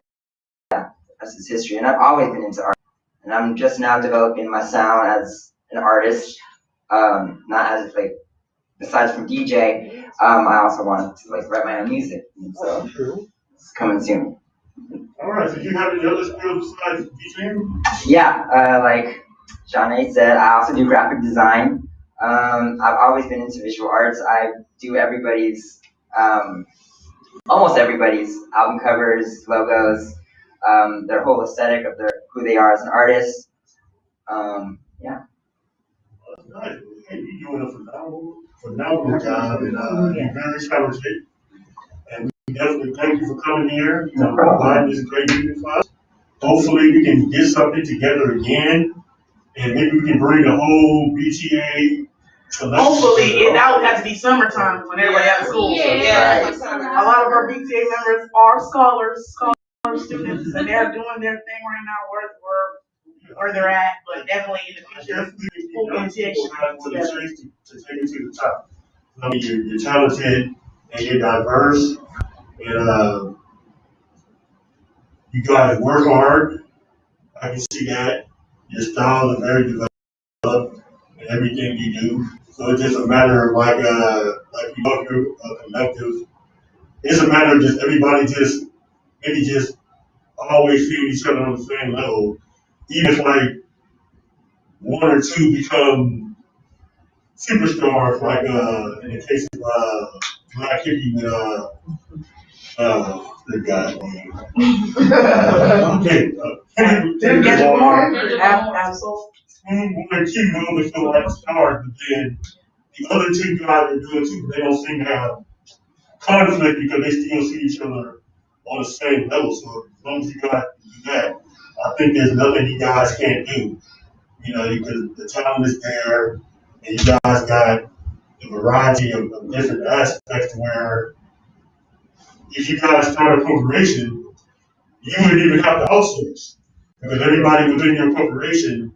that's his history. And I've always been into art. And I'm just now developing my sound as an artist. Not as besides from DJ, I also wanted to write my own music. And so it's coming soon. All right, so you have any other skills besides DJing? Yeah, like Janae said, I also do graphic design. I've always been into visual arts. I do almost everybody's album covers, logos, their whole aesthetic of who they are as an artist. Yeah. Nice. Hey, you're doing a phenomenal job, and you're very talented. And we definitely thank you for coming here. No problem. Providing this great evening for us. Hopefully, we can get something together again, and maybe we can bring the whole BTA. Hopefully, that would have to be summertime when everybody out of school. Yeah. A lot of our BTA members are scholar students, and they're doing their thing right now where they're at, but definitely in the future, full initiation to take it to the top. I mean, you're talented and you're diverse, and you guys work hard. I can see that. Your styles are very developed in everything you do. So it's just a matter of you know, if you're a collective. It's a matter of just everybody just always feel each other on the same level. Even if one or two become superstars, in the case of Black Hippie with the guy's name. One or two really feel like stars, but then the other two guys are good too. They don't seem to have conflict because they still see each other on the same level. So as long as you guys do that, I think there's nothing you guys can't do. You know, because the talent is there, and you guys got the variety of different aspects where if you guys start a corporation, you wouldn't even have to outsource. Because everybody within your corporation,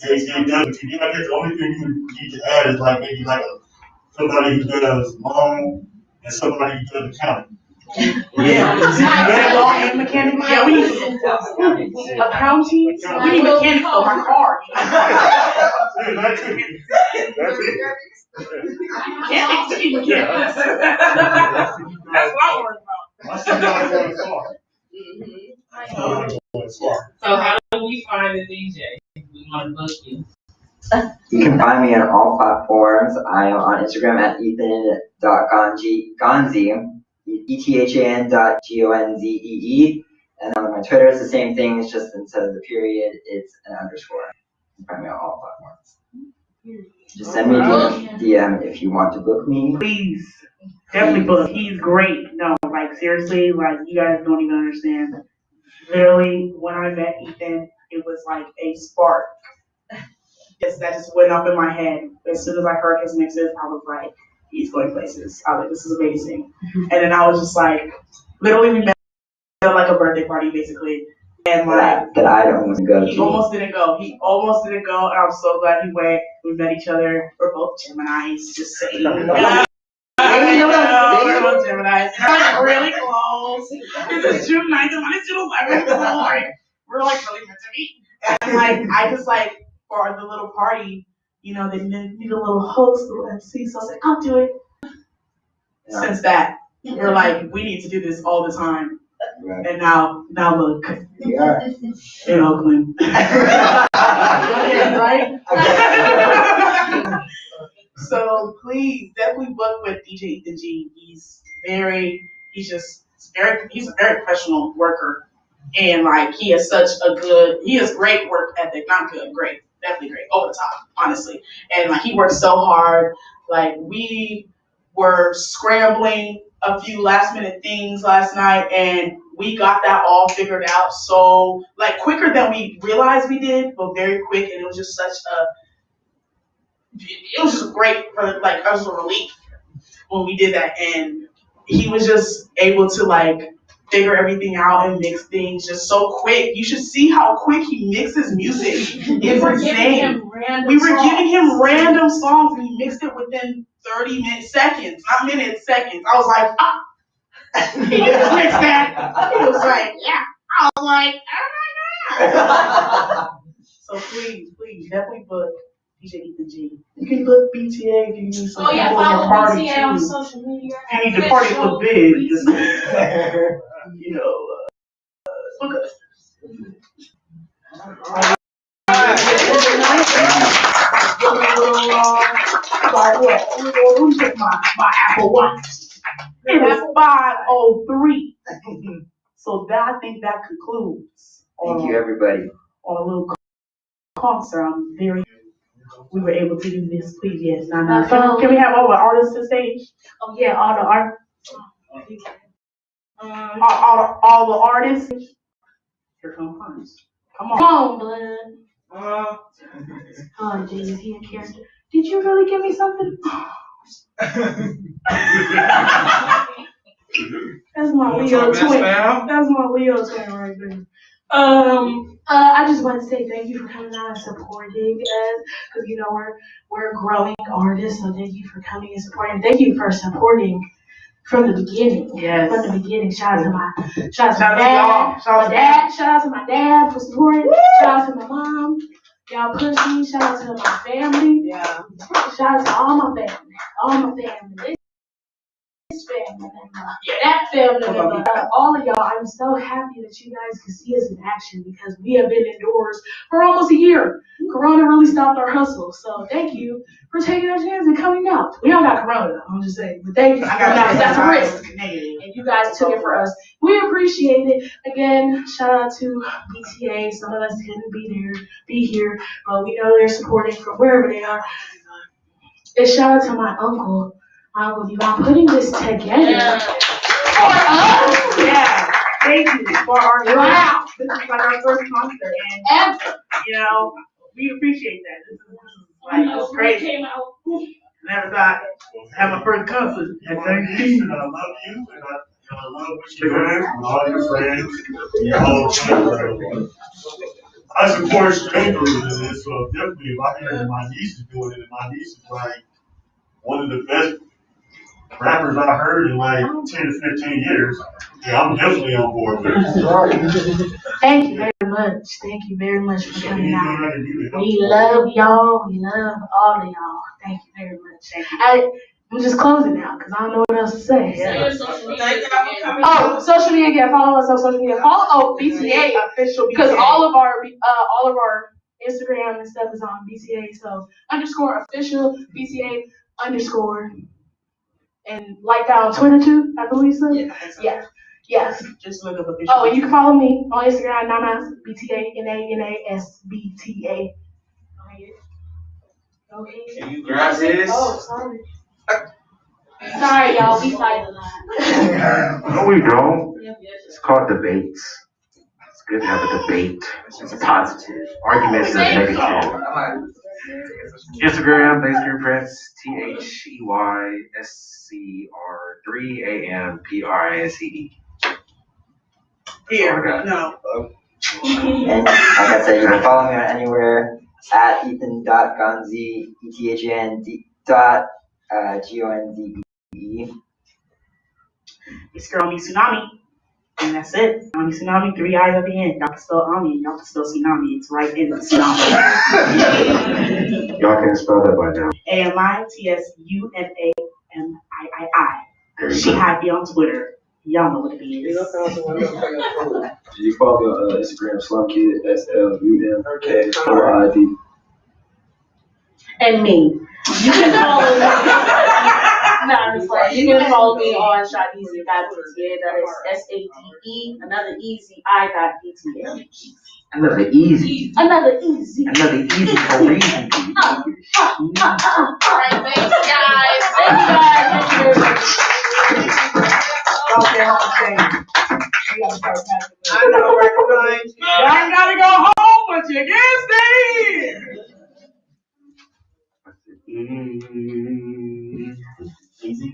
they does what you do. I guess the only thing you need to add is like maybe like somebody who does loan and somebody who does accounting. Yeah. Law and mechanic. Yeah, we need accounting. We need mechanics for my car. Yeah, that's it. That's it. Mechanics. That's what I'm worried about. I see y'all going far. So how do we find the DJ? We want to book you. You can find me on all platforms. I am on Instagram at ethan.gonzee, ethan.gonzee. And on my Twitter, it's the same thing. It's just instead of the period, it's an underscore. You can find me on all platforms. Just send me a DM if you want to book me. Please, definitely book. He's great. No, like seriously, like you guys don't even understand. Literally, when I met Ethan, it was like a spark. That just went up in my head. As soon as I heard his mixes, I was like, he's going places. I was like, this is amazing. And then I was just like, literally, we met at like a birthday party, basically. And like, that I don't go to. He almost didn't go. And I'm so glad he went. We met each other. We're both Geminis, just saying. We're both Geminis. We're really close. This is June 9th, and mine is June 11th. We're like really meant to meet. And like, I just like, for the little party, you know, they need a little host, a little MC, so I was like, I'll do it. Yeah. Since that, we're like, we need to do this all the time. Right. And now look. Yeah. In Oakland. Right? So please, definitely book with DJ Ethan G. He's a very professional worker. And like he has great work ethic, not good, great, definitely great, over the top, honestly. And like he works so hard. Like we were scrambling a few last minute things last night and we got that all figured out so like quicker than we realized we did, but very quick, and it was just great for like it was a relief when we did that, and he was just able to like figure everything out and mix things just so quick. You should see how quick he mixes music. It's insane. We were giving him random songs and he mixed it within 30 seconds, not minutes, seconds. I was like, he just mixed that. He was like, yeah. I was like, oh my God. So please, definitely book DJ Ethan G. You can book BTA if you need some people in your party BTA too. on social media. You need the party to look big. Just, you know, look us. Let me check my Apple Watch. It is 5:03. So I think that concludes. Thank you, everybody. On a little concert. We were able to do this. Please, yes. Can we have all the artists to stage? Oh yeah, all the art. All the artists. Here come Hans. Come on. Come on, blood. Oh, Jesus, he a character. Did you really give me something? That's my Leo twin. That's my Leo twin right there. I just want to say thank you for coming out and supporting us, because you know we're growing artists, so thank you for coming and supporting. Thank you for supporting from the beginning. Yes. From the beginning. Shout out to my dad. Shout out to my dad for supporting. Shout out to my mom. Y'all push me. Shout out to my family. Yeah. Shout out to all my family. This family member, that family member, all of y'all. I'm so happy that you guys can see us in action, because we have been indoors for almost a year. Corona really stopped our hustle, so thank you for taking our chance and coming out. We don't got Corona though, I'm just saying, but thank you for coming out, because that's a risk, and you guys took it for us. We appreciate it. Again, shout out to BTA. Some of us couldn't be here, but we know they're supporting from wherever they are. And shout out to my uncle. I'm putting this together for us. Yeah, thank you for our wow. This is like our first concert, and ever. You know, we appreciate that. This is like it's crazy. Never thought have my first concert at 13. I love you, and I love what you're doing, and all your friends, and all the time. I support strangers in this, so definitely if I hear my niece is doing it, and my niece is like one of the best rappers I heard in like 10 to 15 years, yeah, I'm definitely on board with it. Thank you very much. Thank you very much for coming Anything out. I can do to help We you. love y'all. We love all of y'all. Thank you very much. I'm just closing now because I don't know what else to say. Oh, social media again. Follow us on social media. Follow BCA official because all of our Instagram and stuff is on BCA. So _official BCA _ and like that on Twitter too. I believe so. Yeah. Yes. Just look up official. Oh, and you can follow me on Instagram, Nanas, BTANANASBTA. Go ahead. Can you grab this? Oh, sorry. Sorry, y'all. We fight a lot. No, we don't. It's called debates. It's good to have a debate. It's positive. Arguments is negative. Instagram, Basecream Prince, THEYSCR3AMPRINCE. Here, no. And like I said, you can follow me on anywhere at Ethan.Gonze, ETHAN_GONZE. It's girl me Tsunami. And that's it. Ami Tsunami, 3 I's at the end. Y'all can spell Ami, y'all can spell Tsunami. It's right in the Tsunami. Y'all can spell that by now. AMITSUNAMII. She happy on Twitter. Y'all know what it is. You follow me on Instagram, SlumKid, SLUMKID. And me. You can follow me. No, I'm just like, you can follow me on Shadizi.bta. That is SADE, another easy I.bta. Another easy. Another easy. Another easy for reason. Alright, thanks guys. Thank you guys. Thank you very much. Okay, I'm saying. I know, right? Y'all gotta go home, but you can't stay. Easy.